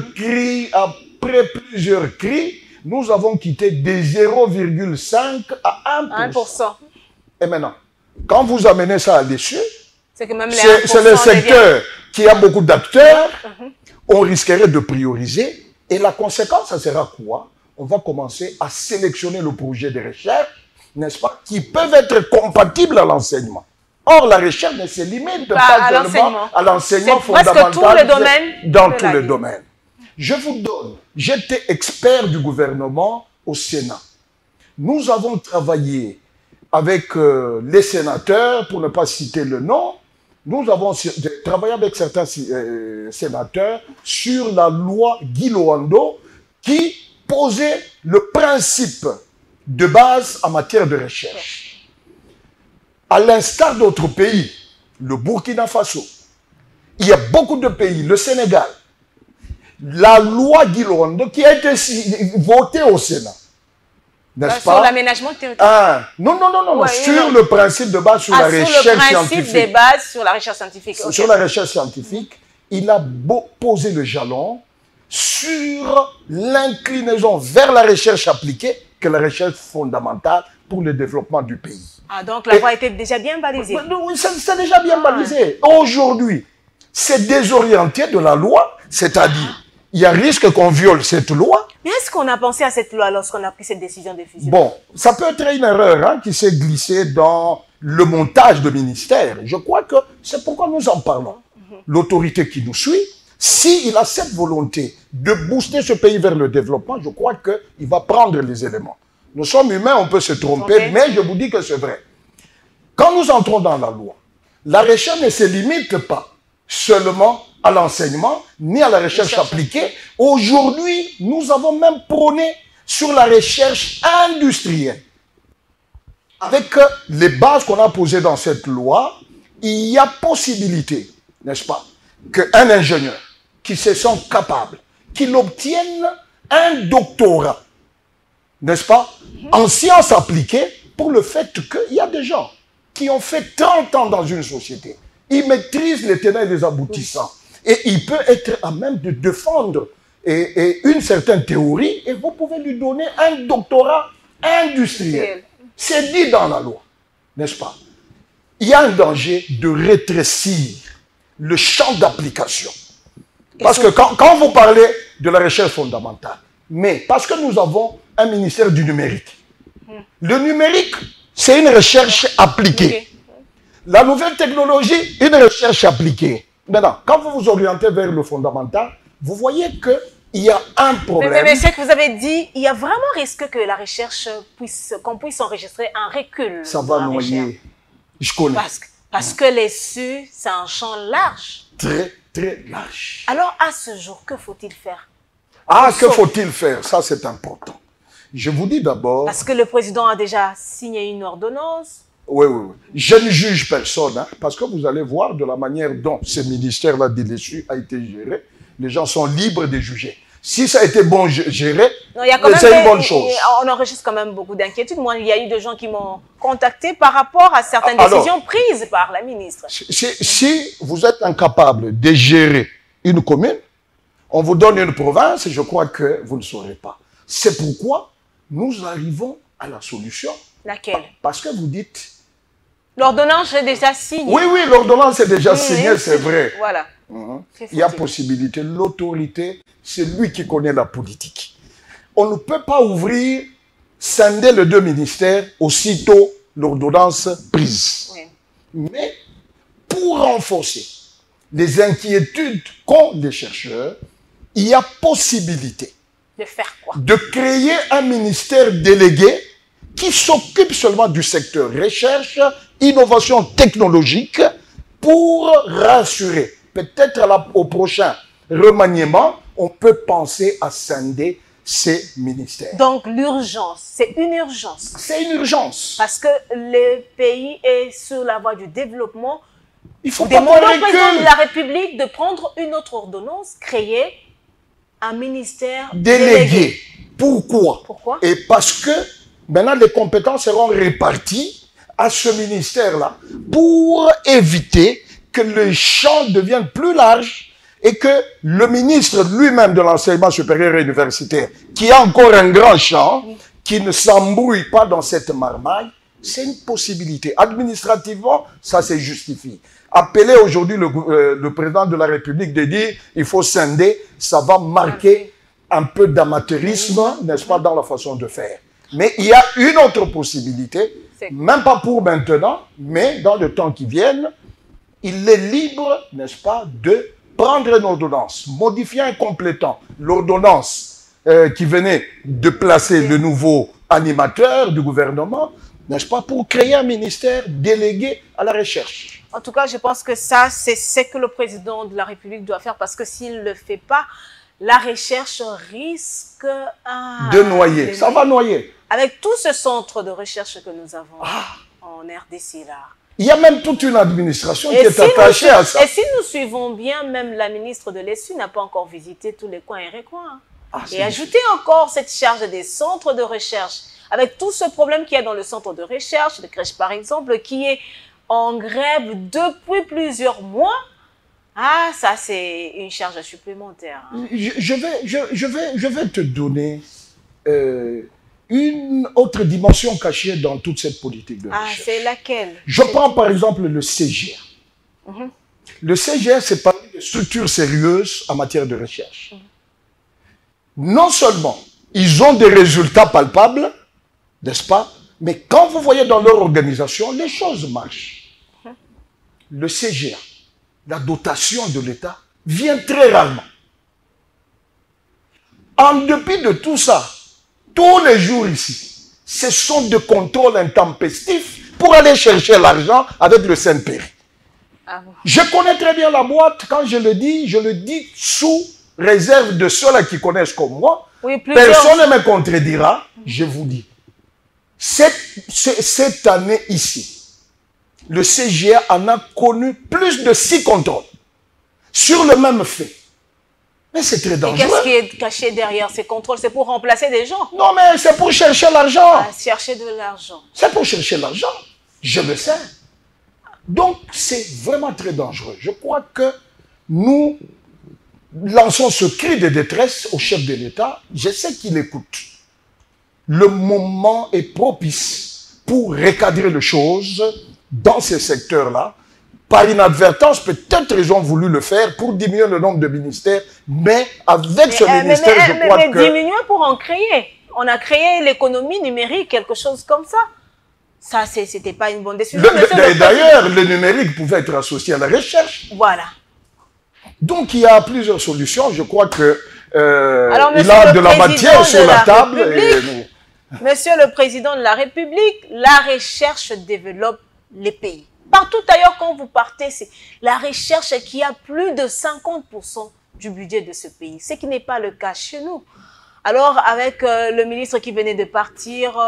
Speaker 2: cris, nous avons quitté de 0,5 à 1%. Et maintenant, quand vous amenez ça à l'issue, c'est le secteur qui a beaucoup d'acteurs, on risquerait de prioriser. Et la conséquence, ça sera quoi? On va commencer à sélectionner le projet de recherche, n'est-ce pas, qui peuvent être compatibles à l'enseignement. Or, la recherche ne se limite pas seulement à l'enseignement fondamental, dans tous les domaines. Je vous donne, j'étais expert du gouvernement au Sénat. Nous avons travaillé avec les sénateurs, pour ne pas citer le nom, nous avons travaillé avec certains sénateurs sur la loi Guy Loando qui posait le principe de base en matière de recherche. À l'instar d'autres pays, le Burkina Faso, il y a beaucoup de pays, le Sénégal, la loi Guy Loando qui a été votée au Sénat, n'est-ce pas?
Speaker 1: Sur l'aménagement territorial.
Speaker 2: Non, sur le principe de base sur la recherche scientifique.
Speaker 1: Sur le principe de base sur la recherche scientifique.
Speaker 2: Sur la recherche scientifique, il a posé le jalon sur l'inclinaison vers la recherche appliquée que la recherche fondamentale pour le développement du pays.
Speaker 1: Ah, donc la voie était déjà bien balisée.
Speaker 2: Oui, c'est déjà bien balisé. Aujourd'hui, c'est désorienté de la loi, c'est-à-dire, il y a risque qu'on viole cette loi.
Speaker 1: Mais est-ce qu'on a pensé à cette loi lorsqu'on a pris cette décision de fusion?
Speaker 2: Bon, ça peut être une erreur qui s'est glissée dans le montage de ministère. Je crois que c'est pourquoi nous en parlons. L'autorité qui nous suit, s'il a cette volonté de booster ce pays vers le développement, je crois qu'il va prendre les éléments. Nous sommes humains, on peut se tromper, mais je vous dis que c'est vrai. Quand nous entrons dans la loi, la recherche ne se limite pas seulement à l'enseignement, ni à la recherche appliquée. Aujourd'hui, nous avons même prôné sur la recherche industrielle. Avec les bases qu'on a posées dans cette loi, il y a possibilité, n'est-ce pas, qu'un ingénieur qui se sent capable, qu'il obtienne un doctorat, n'est-ce pas, en sciences appliquées, pour le fait qu'il y a des gens qui ont fait 30 ans dans une société. Ils maîtrisent les tenants et les aboutissants. Et il peut être à même de défendre une certaine théorie et vous pouvez lui donner un doctorat industriel. C'est dit dans la loi, n'est-ce pas? Il y a un danger de rétrécir le champ d'application. Parce que quand vous parlez de la recherche fondamentale, mais parce que nous avons un ministère du numérique. Le numérique, c'est une recherche appliquée. La nouvelle technologie, une recherche appliquée. Maintenant, quand vous vous orientez vers le fondamental, vous voyez qu'il y a un problème.
Speaker 1: Mais ce que vous avez dit, il y a vraiment risque que la recherche qu'on puisse enregistrer un recul.
Speaker 2: Ça va noyer. Je connais.
Speaker 1: Parce que les SU, c'est un champ large.
Speaker 2: Très, très large.
Speaker 1: Alors, à ce jour, que faut-il faire?
Speaker 2: Que faut-il faire? Ça, c'est important. Je vous dis d'abord...
Speaker 1: Parce que le président a déjà signé une ordonnance.
Speaker 2: Oui. Je ne juge personne, parce que vous allez voir de la manière dont ce ministère-là de l'ESU a été géré, les gens sont libres de juger. Si ça a été bon géré, c'est une bonne chose.
Speaker 1: On enregistre quand même beaucoup d'inquiétudes. Moi, il y a eu des gens qui m'ont contacté par rapport à certaines décisions prises par la ministre.
Speaker 2: Si vous êtes incapable de gérer une commune, on vous donne une province, je crois que vous ne saurez pas. C'est pourquoi nous arrivons à la solution.
Speaker 1: Laquelle?
Speaker 2: Parce que vous dites...
Speaker 1: L'ordonnance est déjà signée.
Speaker 2: Oui, l'ordonnance est déjà signée, c'est vrai.
Speaker 1: Voilà.
Speaker 2: Il y a possibilité. L'autorité, c'est lui qui connaît la politique. On ne peut pas ouvrir, scinder les deux ministères aussitôt l'ordonnance prise.
Speaker 1: Oui.
Speaker 2: Mais pour renforcer les inquiétudes qu'ont les chercheurs, il y a possibilité
Speaker 1: de faire quoi?
Speaker 2: De créer un ministère délégué qui s'occupe seulement du secteur recherche, innovation technologique pour rassurer. Peut-être au prochain remaniement, on peut penser à scinder ces ministères.
Speaker 1: Donc l'urgence, c'est une urgence.
Speaker 2: C'est une urgence.
Speaker 1: Parce que le pays est sur la voie du développement.
Speaker 2: Il faut
Speaker 1: demander
Speaker 2: pas
Speaker 1: au président de la République de prendre une autre ordonnance, créer un ministère délégué.
Speaker 2: Pourquoi?
Speaker 1: Pourquoi?
Speaker 2: Et parce que maintenant les compétences seront réparties à ce ministère-là pour éviter que le champ devienne plus large et que le ministre lui-même de l'enseignement supérieur et universitaire, qui a encore un grand champ, qui ne s'embrouille pas dans cette marmaille, c'est une possibilité. Administrativement, ça se justifie. Appeler aujourd'hui le président de la République de dire il faut scinder, ça va marquer un peu d'amateurisme, n'est-ce pas, dans la façon de faire. Mais il y a une autre possibilité, même pas pour maintenant, mais dans le temps qui vient, il est libre, n'est-ce pas, de prendre une ordonnance, modifier et complétant l'ordonnance qui venait de placer le nouveau animateur du gouvernement, n'est-ce pas, pour créer un ministère délégué à la recherche.
Speaker 1: En tout cas, je pense que ça, c'est ce que le président de la République doit faire parce que s'il ne le fait pas, la recherche risque
Speaker 2: de noyer. Ça va noyer.
Speaker 1: Avec tout ce centre de recherche que nous avons en RDC là.
Speaker 2: Il y a même toute une administration qui est attachée à ça.
Speaker 1: Et si nous suivons bien, même la ministre de l'ESU n'a pas encore visité tous les coins et recoins. Et ajouter encore cette charge des centres de recherche, avec tout ce problème qu'il y a dans le centre de recherche, de crèche par exemple, qui est en grève depuis plusieurs mois, ça c'est une charge supplémentaire.
Speaker 2: Je vais te donner une autre dimension cachée dans toute cette politique de recherche.
Speaker 1: C'est laquelle?
Speaker 2: Je prends par exemple le CGR. Le CGR, c'est parmi les structures sérieuses en matière de recherche. Non seulement ils ont des résultats palpables, n'est-ce pas, mais quand vous voyez dans leur organisation, les choses marchent. Le CGR, la dotation de l'État, vient très rarement. En dépit de tout ça, tous les jours ici, ce sont des contrôles intempestifs pour aller chercher l'argent avec le Saint-Péry. Je connais très bien la boîte. Quand je le dis sous réserve de ceux-là qui connaissent comme moi. Oui, personne ne me contredira. Je vous dis. Cette année ici, le CGA en a connu plus de 6 contrôles sur le même fait. Mais c'est très dangereux.
Speaker 1: Et qu'est-ce qui est caché derrière ces contrôles? C'est pour remplacer des gens?
Speaker 2: Non, mais c'est pour chercher l'argent.
Speaker 1: Chercher de l'argent.
Speaker 2: C'est pour chercher l'argent. Je le sais. Donc, c'est vraiment très dangereux. Je crois que nous lançons ce cri de détresse au chef de l'État. Je sais qu'il écoute. Le moment est propice pour recadrer les choses dans ces secteurs-là. Par inadvertance, peut-être ils ont voulu le faire pour diminuer le nombre de ministères, mais avec ce ministère, je crois que...
Speaker 1: Mais diminuer pour en créer. On a créé l'économie numérique, quelque chose comme ça. Ça, c'était pas une bonne décision.
Speaker 2: D'ailleurs, le numérique pouvait être associé à la recherche.
Speaker 1: Voilà.
Speaker 2: Donc, il y a plusieurs solutions. Je crois que il a de la matière sur la table.
Speaker 1: Monsieur le Président de la République, la recherche développe les pays. Partout ailleurs, quand vous partez, c'est la recherche qui a plus de 50% du budget de ce pays, ce qui n'est pas le cas chez nous. Alors, avec le ministre qui venait de partir,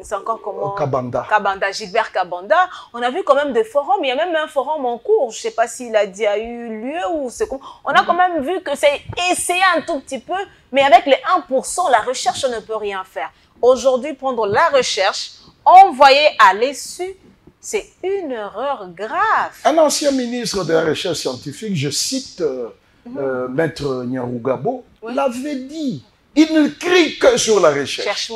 Speaker 1: c'est encore comment?
Speaker 2: Kabanda,
Speaker 1: Gilbert Kabanda, on a vu quand même des forums, il y a même un forum en cours, je ne sais pas s'il a eu lieu ou c'est comment. On a quand même vu que c'est essayé un tout petit peu, mais avec les 1%, la recherche ne peut rien faire. Aujourd'hui, prendre la recherche, envoyer à l'ESU, c'est une erreur grave.
Speaker 2: Un ancien ministre de la recherche scientifique, je cite Maître Nyarugabo, l'avait dit. Il ne crie que sur la recherche.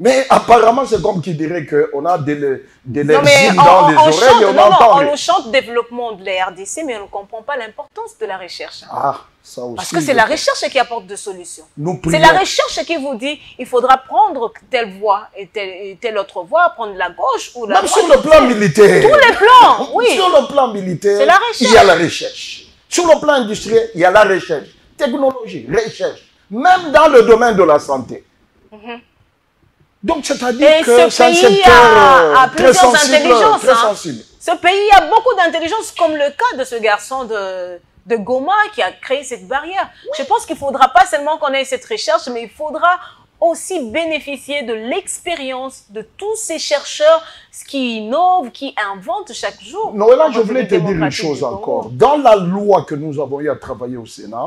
Speaker 2: Mais apparemment, c'est comme qui dirait qu'on a des
Speaker 1: non, mais
Speaker 2: dans les oreilles et on entend.
Speaker 1: On nous chante développement de la RDC, mais on ne comprend pas l'importance de la recherche.
Speaker 2: Ah, ça aussi.
Speaker 1: Parce que c'est la recherche qui apporte des solutions.
Speaker 2: C'est
Speaker 1: la recherche qui vous dit il faudra prendre telle voie et telle autre voie, prendre la gauche ou la droite.
Speaker 2: Même sur le plan militaire.
Speaker 1: Tous les plans, oui.
Speaker 2: Sur le plan militaire,
Speaker 1: c'est la recherche.
Speaker 2: Il y a la recherche. Sur le plan industriel, il y a la recherche. Technologie, recherche. Même dans le domaine de la santé. Donc, c'est-à-dire que c'est un secteur très sensible.
Speaker 1: Ce pays a beaucoup d'intelligence, comme le cas de ce garçon de Goma qui a créé cette barrière. Je pense qu'il ne faudra pas seulement qu'on ait cette recherche, mais il faudra aussi bénéficier de l'expérience de tous ces chercheurs qui innovent, qui inventent chaque jour.
Speaker 2: Non, là, je voulais te dire une chose encore. Dans la loi que nous avons eu à travailler au Sénat,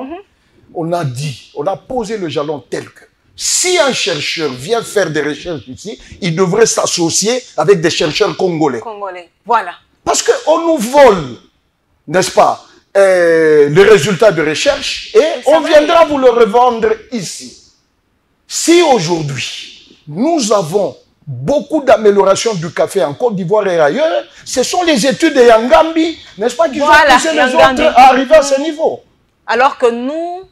Speaker 2: on a posé le jalon tel que si un chercheur vient faire des recherches ici, il devrait s'associer avec des chercheurs congolais.
Speaker 1: Voilà.
Speaker 2: Parce qu'on nous vole, n'est-ce pas, les résultats de recherche et on viendra vous le revendre ici. Si aujourd'hui, nous avons beaucoup d'améliorations du café en Côte d'Ivoire et ailleurs, ce sont les études de Yangambi, n'est-ce pas, qui ont poussé les autres à arriver à ce niveau.
Speaker 1: Alors que nous,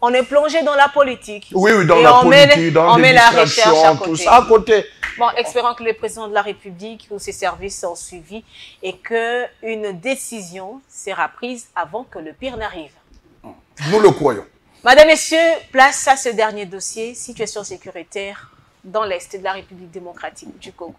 Speaker 1: on est plongé dans la politique.
Speaker 2: Oui, dans la politique, dans la recherche tout ça à côté.
Speaker 1: Bon, espérons que le président de la République ou ses services sont suivis et qu'une décision sera prise avant que le pire n'arrive.
Speaker 2: Nous le croyons.
Speaker 1: Madame, Messieurs, place à ce dernier dossier, situation sécuritaire dans l'Est de la République démocratique du Congo.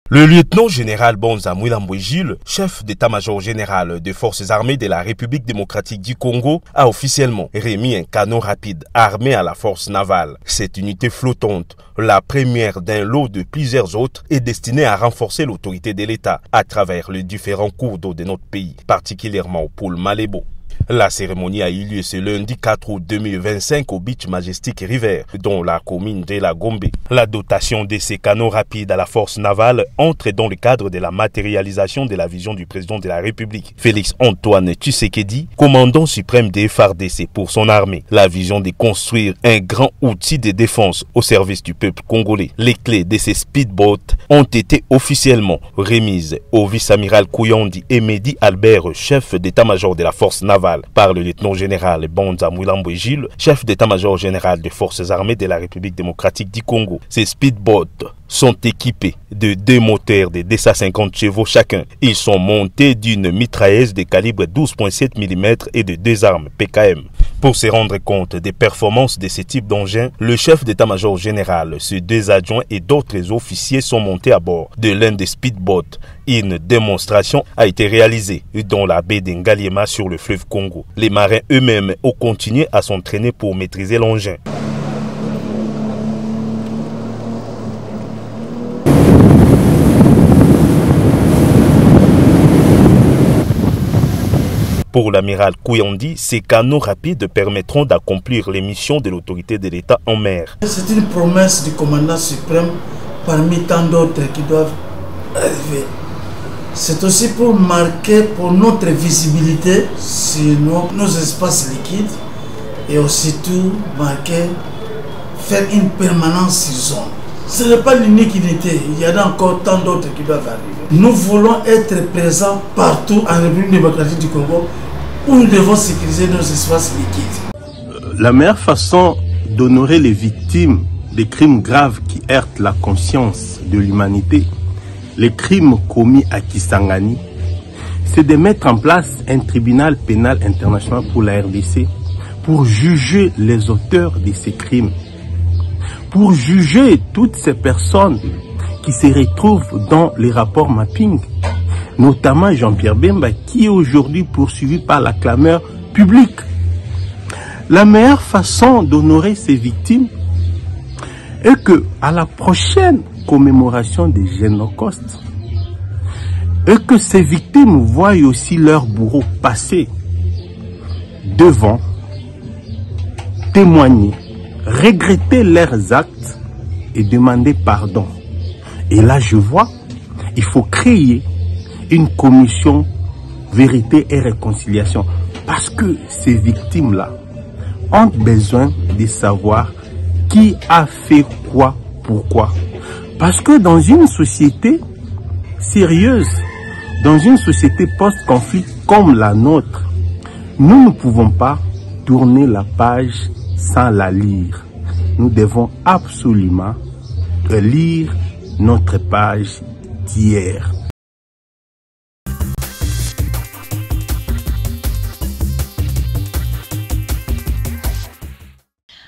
Speaker 17: Le lieutenant-général Bonza Mwilambo Gilles, chef d'état-major général des forces armées de la République démocratique du Congo, a officiellement remis un canon rapide armé à la force navale. Cette unité flottante, la première d'un lot de plusieurs autres, est destinée à renforcer l'autorité de l'État à travers les différents cours d'eau de notre pays, particulièrement au pôle Malébo. La cérémonie a eu lieu ce lundi 4 août 2025 au Beach Majestic River, dans la commune de la Gombe. La dotation de ces canons rapides à la force navale entre dans le cadre de la matérialisation de la vision du président de la République, Félix Antoine Tshisekedi, commandant suprême des FARDC pour son armée. La vision de construire un grand outil de défense au service du peuple congolais. Les clés de ces speedboats ont été officiellement remises au vice-amiral Kouyondi et Mehdi Albert, chef d'état-major de la force navale, par le lieutenant-général Bonza Mwilambo Gilles, chef d'état-major général des forces armées de la République démocratique du Congo. Ces speedboats sont équipés de 2 moteurs de 250 chevaux chacun. Ils sont montés d'une mitrailleuse de calibre 12,7 mm et de 2 armes PKM. Pour se rendre compte des performances de ce type d'engin, le chef d'état-major général, ses 2 adjoints et d'autres officiers sont montés à bord de l'un des speedboats. Une démonstration a été réalisée dans la baie d'Engaliema sur le fleuve Congo. Les marins eux-mêmes ont continué à s'entraîner pour maîtriser l'engin. Pour l'amiral Kouyondi, ces canaux rapides permettront d'accomplir les missions de l'autorité de l'État en mer.
Speaker 18: C'est une promesse du commandant suprême parmi tant d'autres qui doivent arriver. C'est aussi pour marquer pour notre visibilité sur nos espaces liquides et aussi tout marquer, faire une permanence sur zone. Ce n'est pas l'unique unité, il y en a encore tant d'autres qui doivent arriver. Nous voulons être présents partout en République démocratique du Congo où nous devons sécuriser nos espaces liquides.
Speaker 19: La meilleure façon d'honorer les victimes des crimes graves qui heurtent la conscience de l'humanité, les crimes commis à Kisangani, c'est de mettre en place un tribunal pénal international pour la RDC pour juger les auteurs de ces crimes, pour juger toutes ces personnes qui se retrouvent dans les rapports mapping, notamment Jean-Pierre Bemba, qui est aujourd'hui poursuivi par la clameur publique. La meilleure façon d'honorer ces victimes est que, à la prochaine commémoration des Génocoste, et que ces victimes voient aussi leurs bourreaux passer devant, témoigner, regretter leurs actes et demander pardon. Et là, je vois, il faut créer une commission vérité et réconciliation Parce que ces victimes-là ont besoin de savoir qui a fait quoi, pourquoi. Parce que dans une société sérieuse, dans une société post-conflit comme la nôtre, nous ne pouvons pas tourner la page sans la lire. Nous devons absolument lire notre page d'hier.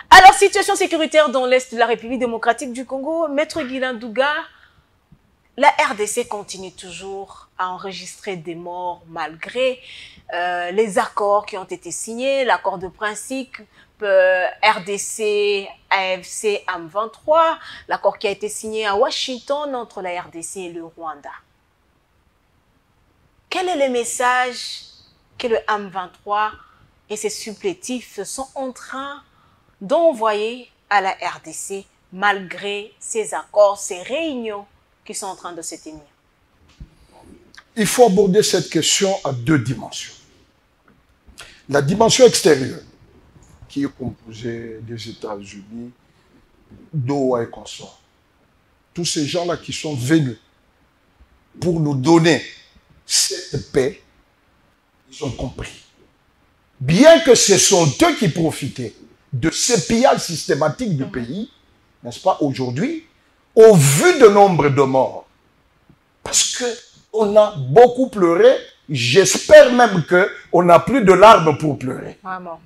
Speaker 1: Alors, situation sécuritaire dans l'Est de la République démocratique du Congo, Maître Guilain Douga, la RDC continue toujours à enregistrer des morts malgré les accords qui ont été signés, l'accord de principe RDC, AFC, AM23, l'accord qui a été signé à Washington entre la RDC et le Rwanda. Quel est le message que le AM23 et ses supplétifs sont en train d'envoyer à la RDC malgré ces accords, ces réunions qui sont en train de se tenir?
Speaker 2: Il faut aborder cette question à deux dimensions. La dimension extérieure, qui est composée des États-Unis, d'OA et consorts. Tous ces gens-là qui sont venus pour nous donner cette paix, ils ont compris. Bien que ce sont eux qui profitaient de ce pillage systématique du pays, n'est-ce pas, aujourd'hui, au vu de nombre de morts, parce qu'on a beaucoup pleuré, j'espère même qu'on n'a plus de larmes pour pleurer.
Speaker 1: Vraiment.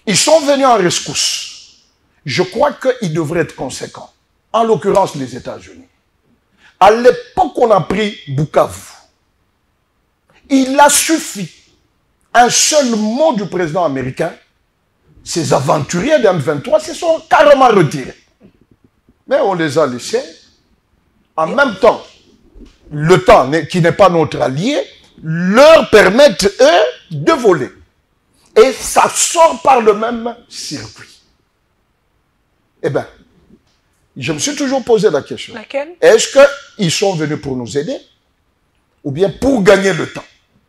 Speaker 2: Ils sont venus en rescousse. Je crois qu'ils devraient être conséquents. En l'occurrence, les États-Unis. À l'époque on a pris Bukavu, il a suffi un seul mot du président américain. Ces aventuriers de M23 se sont carrément retirés. Mais on les a laissés. En même temps, le temps qui n'est pas notre allié leur permettent, eux, de voler. Et ça sort par le même circuit. Eh bien, je me suis toujours posé la question.
Speaker 1: Laquelle?
Speaker 2: Est-ce qu'ils sont venus pour nous aider ou bien pour gagner le temps?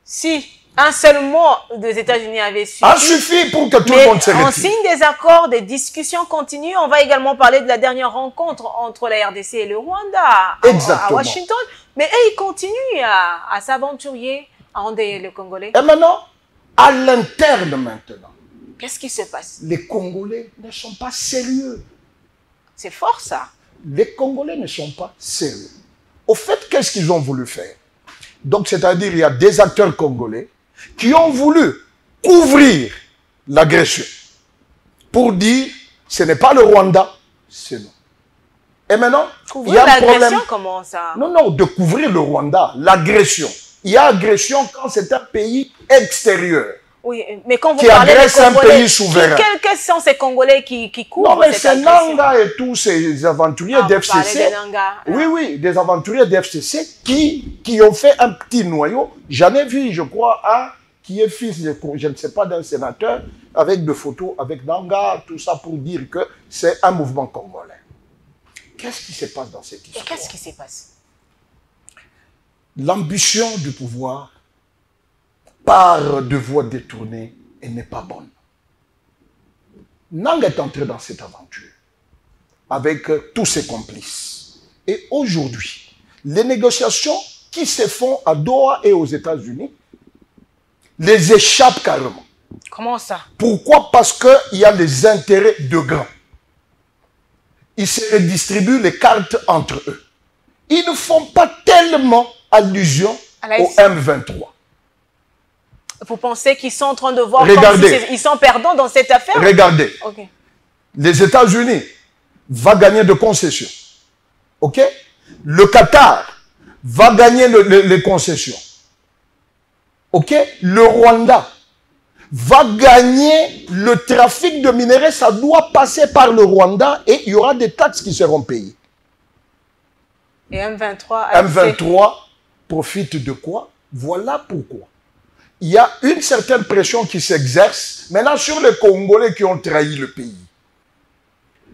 Speaker 1: Si un seul mot des États-Unis avait suffi.
Speaker 2: A suffi pour que tout le monde se retire.
Speaker 1: On signe des accords, des discussions continuent. On va également parler de la dernière rencontre entre la RDC et le Rwanda à Washington. Mais eux, ils continuent à s'aventurer, à endeuiller les Congolais.
Speaker 2: Et maintenant, à l'interne maintenant,
Speaker 1: qu'est-ce qui se passe?
Speaker 2: Les Congolais ne sont pas sérieux.
Speaker 1: C'est fort ça.
Speaker 2: Les Congolais ne sont pas sérieux. Au fait, qu'est-ce qu'ils ont voulu faire? Donc, c'est-à-dire, il y a des acteurs congolais qui ont voulu couvrir l'agression pour dire, ce n'est pas le Rwanda, c'est nous. Et maintenant, il y a un problème.
Speaker 1: Comment ça?
Speaker 2: Non, non, de couvrir le Rwanda, l'agression. Il y a agression quand c'est un pays extérieur.
Speaker 1: Oui, mais quand vous
Speaker 2: qui
Speaker 1: parlez
Speaker 2: agresse
Speaker 1: des Congolais,
Speaker 2: un pays souverain.
Speaker 1: Quels sont ces Congolais qui couvrent
Speaker 2: non, mais
Speaker 1: cette
Speaker 2: c'est
Speaker 1: agression?
Speaker 2: Nanga et tous ces aventuriers d'FCC. Oui, oui, des aventuriers d'FCC qui ont fait un petit noyau. J'en ai vu, je crois, un qui est fils, je ne sais pas, d'un sénateur, avec des photos avec Nanga, tout ça pour dire que c'est un mouvement congolais. Qu'est-ce qui se passe dans cette histoire?
Speaker 1: Et qu'est-ce qui se passe?
Speaker 2: L'ambition du pouvoir par de voies détournées et n'est pas bonne. Nanga est entré dans cette aventure avec tous ses complices. Et aujourd'hui, les négociations qui se font à Doha et aux États-Unis les échappent carrément.
Speaker 1: Comment ça?
Speaker 2: Pourquoi? Parce qu'il y a les intérêts de grands. Ils se redistribuent les cartes entre eux. Ils ne font pas tellement allusion au M23.
Speaker 1: Vous pensez qu'ils sont en train de voir
Speaker 2: Regardez.
Speaker 1: comme si ils sont perdants dans cette affaire?
Speaker 2: Regardez.
Speaker 1: Okay.
Speaker 2: Les États-Unis vont gagner de concessions. OK? Le Qatar va gagner les concessions. OK? Le Rwanda va gagner le trafic de minerais. Ça doit passer par le Rwanda et il y aura des taxes qui seront payées.
Speaker 1: Et M23...
Speaker 2: M23 profite de quoi? Voilà pourquoi. Il y a une certaine pression qui s'exerce maintenant sur les Congolais qui ont trahi le pays.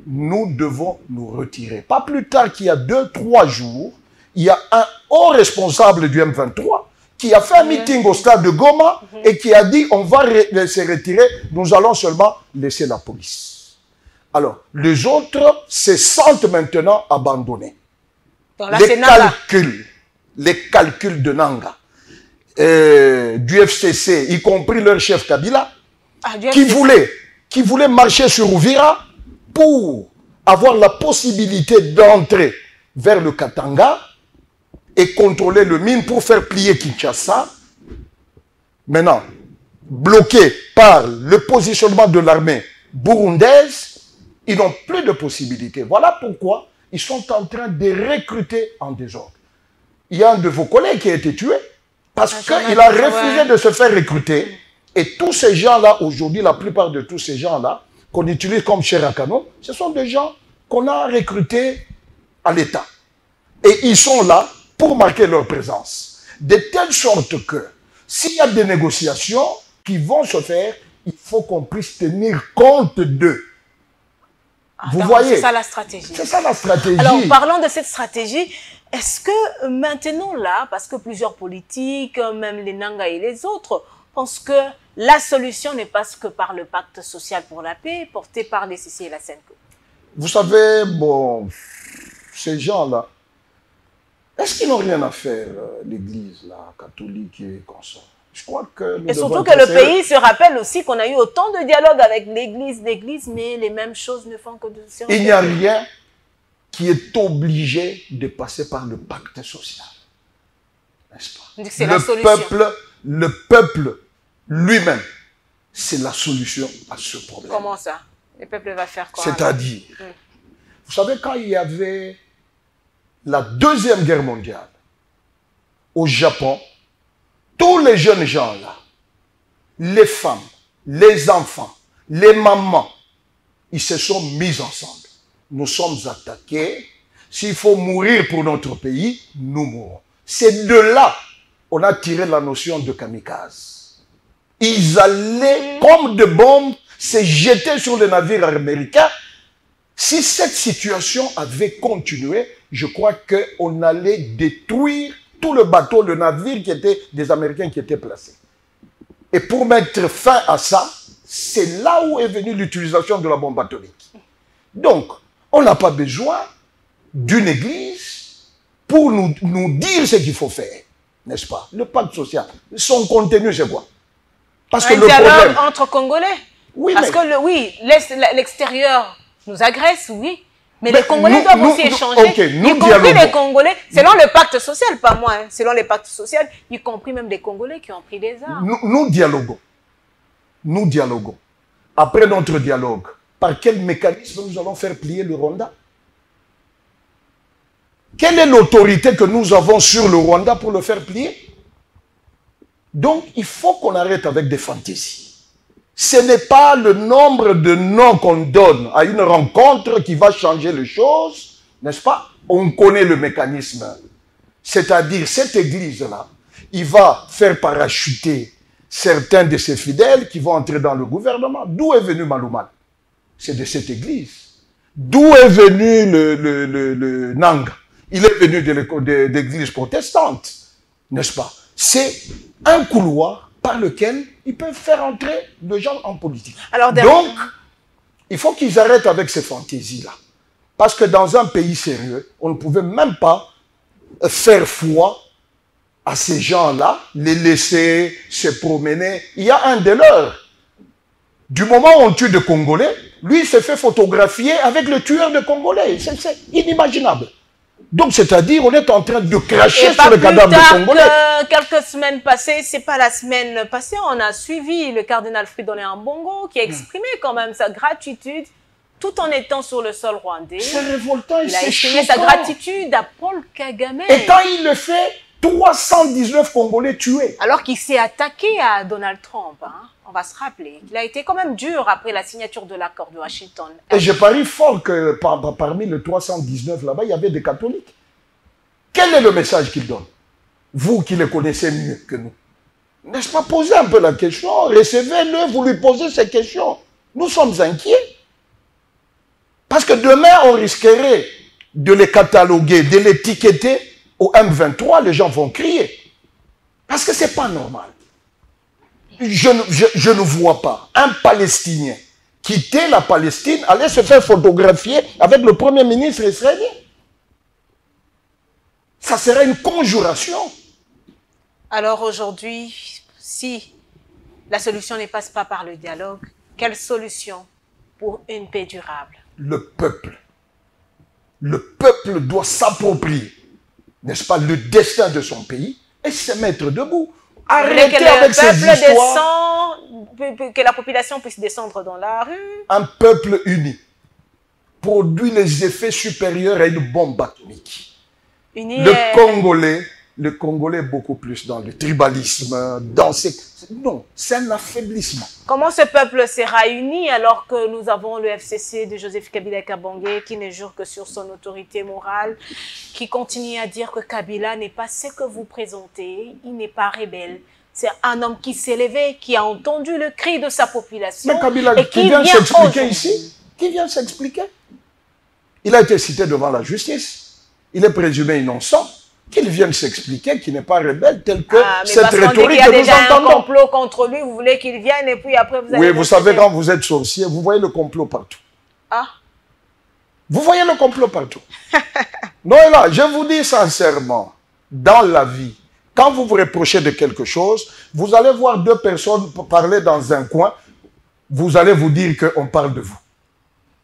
Speaker 2: Nous devons nous retirer. Pas plus tard qu'il y a 2-3 jours, il y a un haut responsable du M23 qui a fait un meeting au stade de Goma et qui a dit on va se retirer, nous allons seulement laisser la police. Alors, les autres se sentent maintenant abandonnés.
Speaker 1: Donc là,
Speaker 2: Les calculs de Nanga, du FCC, y compris leur chef Kabila, qui voulait marcher sur Uvira pour avoir la possibilité d'entrer vers le Katanga et contrôler le mine pour faire plier Kinshasa. Maintenant, bloqués par le positionnement de l'armée burundaise, ils n'ont plus de possibilités. Voilà pourquoi ils sont en train de recruter en désordre. Il y a un de vos collègues qui a été tué parce qu'il a refusé de se faire recruter. Et tous ces gens-là, aujourd'hui, la plupart de tous ces gens-là, qu'on utilise comme chair à canon, ce sont des gens qu'on a recrutés à l'État. Et ils sont là pour marquer leur présence. De telle sorte que, s'il y a des négociations qui vont se faire, il faut qu'on puisse tenir compte d'eux. Vous voyez?
Speaker 1: C'est ça la stratégie.
Speaker 2: C'est ça la stratégie.
Speaker 1: Alors, parlant de cette stratégie, est-ce que maintenant là, parce que plusieurs politiques, même les Nanga et les autres, pensent que la solution n'est pas que par le pacte social pour la paix, porté par les CC et la SENCO?
Speaker 2: Vous savez, bon, ces gens-là, est-ce qu'ils n'ont rien à faire, l'Église, la catholique et comme ça? Je crois que...
Speaker 1: Et surtout que le pays se rappelle aussi qu'on a eu autant de dialogues avec l'Église, mais les mêmes choses ne font que de se répéter.
Speaker 2: Il n'y a rien qui est obligé de passer par le pacte social. N'est-ce pas?
Speaker 1: C'est la solution.
Speaker 2: Le peuple lui-même, c'est la solution à ce problème.
Speaker 1: Comment ça? Le peuple va faire quoi?
Speaker 2: C'est-à-dire, vous savez, quand il y avait la Deuxième Guerre mondiale, au Japon, tous les jeunes gens là, les femmes, les enfants, les mamans, ils se sont mis ensemble. Nous sommes attaqués. S'il faut mourir pour notre pays, nous mourrons. C'est de là qu'on a tiré la notion de kamikaze. Ils allaient, comme de bombes, se jeter sur les navires américains. Si cette situation avait continué, je crois qu'on allait détruire tout le bateau, le navire qui était des Américains qui étaient placés. Et pour mettre fin à ça, c'est là où est venue l'utilisation de la bombe atomique. Donc, on n'a pas besoin d'une église pour nous dire ce qu'il faut faire, n'est-ce pas? Le pacte social, son contenu, c'est quoi? Parce que
Speaker 1: un dialogue entre Congolais. Oui, parce que l'extérieur nous agresse, oui. Mais les Congolais doivent aussi échanger, y compris les Congolais, selon le pacte social, pas moi, hein, selon les pactes sociaux, y compris même des Congolais qui ont pris des armes.
Speaker 2: Nous dialoguons. Nous dialoguons. Après notre dialogue, par quel mécanisme nous allons faire plier le Rwanda? Quelle est l'autorité que nous avons sur le Rwanda pour le faire plier? Donc, il faut qu'on arrête avec des fantaisies. Ce n'est pas le nombre de noms qu'on donne à une rencontre qui va changer les choses, n'est-ce pas? On connaît le mécanisme. C'est-à-dire, cette église-là, il va faire parachuter certains de ses fidèles qui vont entrer dans le gouvernement. D'où est venu Malouman? C'est de cette église. D'où est venu le Nanga? Il est venu de l'église protestante, n'est-ce pas? C'est un couloir par lequel ils peuvent faire entrer les gens en politique. Alors, donc, il faut qu'ils arrêtent avec ces fantaisies-là. Parce que dans un pays sérieux, on ne pouvait même pas faire foi à ces gens-là, les laisser se promener. Il y a un de leurs. Du moment où on tue des Congolais, lui, il s'est fait photographier avec le tueur de Congolais. C'est inimaginable. Donc, c'est-à-dire, on est en train de cracher sur le cadavre de Congolais.
Speaker 1: Quelques semaines passées, c'est pas la semaine passée, on a suivi le cardinal Fridolin Ambongo qui a exprimé quand même sa gratitude tout en étant sur le sol rwandais.
Speaker 2: C'est révoltant et
Speaker 1: il a
Speaker 2: c'est
Speaker 1: exprimé sa gratitude à Paul Kagame.
Speaker 2: Et quand il le fait, 319 Congolais tués.
Speaker 1: Alors qu'il s'est attaqué à Donald Trump, hein. On va se rappeler. Il a été quand même dur après la signature de l'accord de Washington.
Speaker 2: Et je parie fort que parmi les 319 là-bas, il y avait des catholiques. Quel est le message qu'il donne? Vous qui le connaissez mieux que nous. N'est-ce pas? Posez un peu la question, recevez-le, vous lui posez ces questions. Nous sommes inquiets. Parce que demain, on risquerait de les cataloguer, de l'étiqueter au M23, les gens vont crier. Parce que ce n'est pas normal. Je ne vois pas un Palestinien quitter la Palestine, aller se faire photographier avec le Premier ministre israélien. Ça serait une conjuration.
Speaker 1: Alors aujourd'hui, si la solution ne passe pas par le dialogue, quelle solution pour une paix durable? Le peuple doit s'approprier, n'est-ce pas, le destin de son pays et se mettre debout. Arrêtez avec ces histoires. Que la population puisse descendre dans la rue.
Speaker 2: Un peuple uni produit les effets supérieurs à une bombe atomique. Le Congolais est beaucoup plus dans le tribalisme, Non, c'est un affaiblissement.
Speaker 1: Comment ce peuple sera uni alors que nous avons le FCC de Joseph Kabila Kabange qui ne jure que sur son autorité morale, qui continue à dire que Kabila n'est pas ce que vous présentez, il n'est pas rebelle. C'est un homme qui s'est levé, qui a entendu le cri de sa population.
Speaker 2: Mais Kabila, qui vient s'expliquer ici, qui vient s'expliquer. Il a été cité devant la justice. Il est présumé innocent. Qu'il vienne s'expliquer, qu'il n'est pas rebelle, tel que cette rhétorique que nous entendons. Il y a déjà un
Speaker 1: complot contre lui, vous voulez qu'il vienne et puis après vous allez...
Speaker 2: Oui, vous savez, quand vous êtes sorcier, vous voyez le complot partout.
Speaker 1: Ah.
Speaker 2: Vous voyez le complot partout. Non, là, je vous dis sincèrement, dans la vie, quand vous vous reprochez de quelque chose, vous allez voir deux personnes parler dans un coin, vous allez vous dire qu'on parle de vous.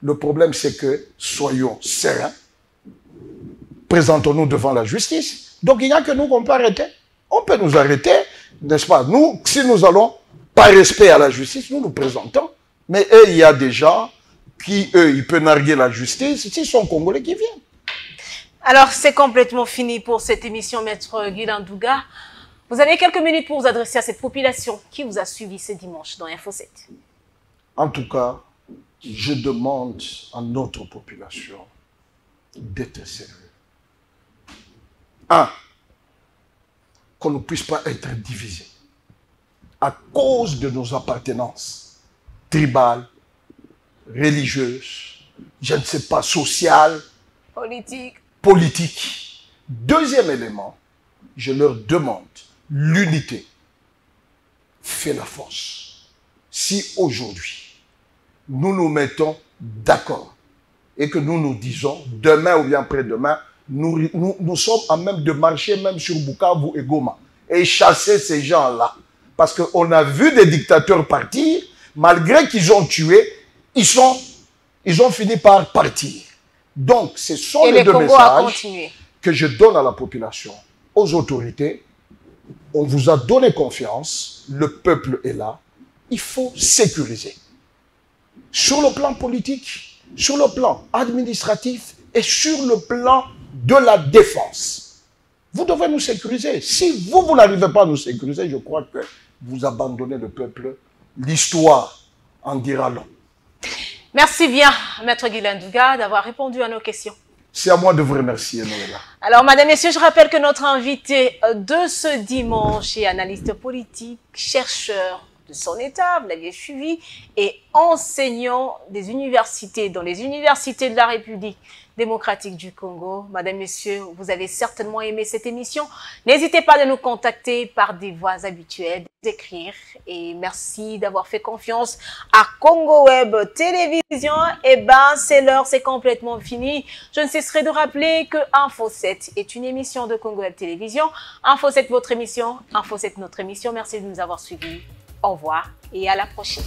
Speaker 2: Le problème, c'est que soyons sereins. Présentons-nous devant la justice. Donc, il n'y a que nous qu'on peut arrêter. On peut nous arrêter, n'est-ce pas? Nous, si nous allons, par respect à la justice, nous nous présentons. Mais eux, il y a des gens qui, eux, ils peuvent narguer la justice. S'ils sont Congolais qui viennent.
Speaker 1: Alors, c'est complètement fini pour cette émission, Maître Guylain Douga. Vous avez quelques minutes pour vous adresser à cette population qui vous a suivi ce dimanche dans Info 7.
Speaker 2: En tout cas, je demande à notre population d'être sérieux. Qu'on ne puisse pas être divisé à cause de nos appartenances tribales, religieuses, je ne sais pas, sociales, politiques. Deuxième élément, je leur demande l'unité fait la force. Si aujourd'hui, nous nous mettons d'accord et que nous nous disons demain ou bien après-demain, nous sommes à même de marcher même sur Bukavu et Goma et chasser ces gens-là. Parce qu'on a vu des dictateurs partir, malgré qu'ils ont tué, ils ont fini par partir. Donc, ce sont les deux messages que je donne à la population, aux autorités. On vous a donné confiance, le peuple est là, il faut sécuriser. Sur le plan politique, sur le plan administratif et sur le plan de la défense. Vous devez nous sécuriser. Si vous n'arrivez pas à nous sécuriser, je crois que vous abandonnez le peuple. L'histoire en dira long.
Speaker 1: Merci bien, Maître Guylain Douga, d'avoir répondu à nos questions.
Speaker 2: C'est à moi de vous remercier, Noëlla.
Speaker 1: Alors, Madame, Messieurs, je rappelle que notre invité de ce dimanche est analyste politique, chercheur de son État, vous l'aviez suivi, et enseignant des universités, dans les universités de la République démocratique du Congo. Madame, Messieurs, vous avez certainement aimé cette émission. N'hésitez pas de nous contacter par des voies habituelles, d'écrire. Et merci d'avoir fait confiance à Congo Web Télévision. Eh ben, c'est l'heure, c'est complètement fini. Je ne cesserai de rappeler que Info 7 est une émission de Congo Web Télévision. Info 7, votre émission. Info 7, notre émission. Merci de nous avoir suivis. Au revoir et à la prochaine.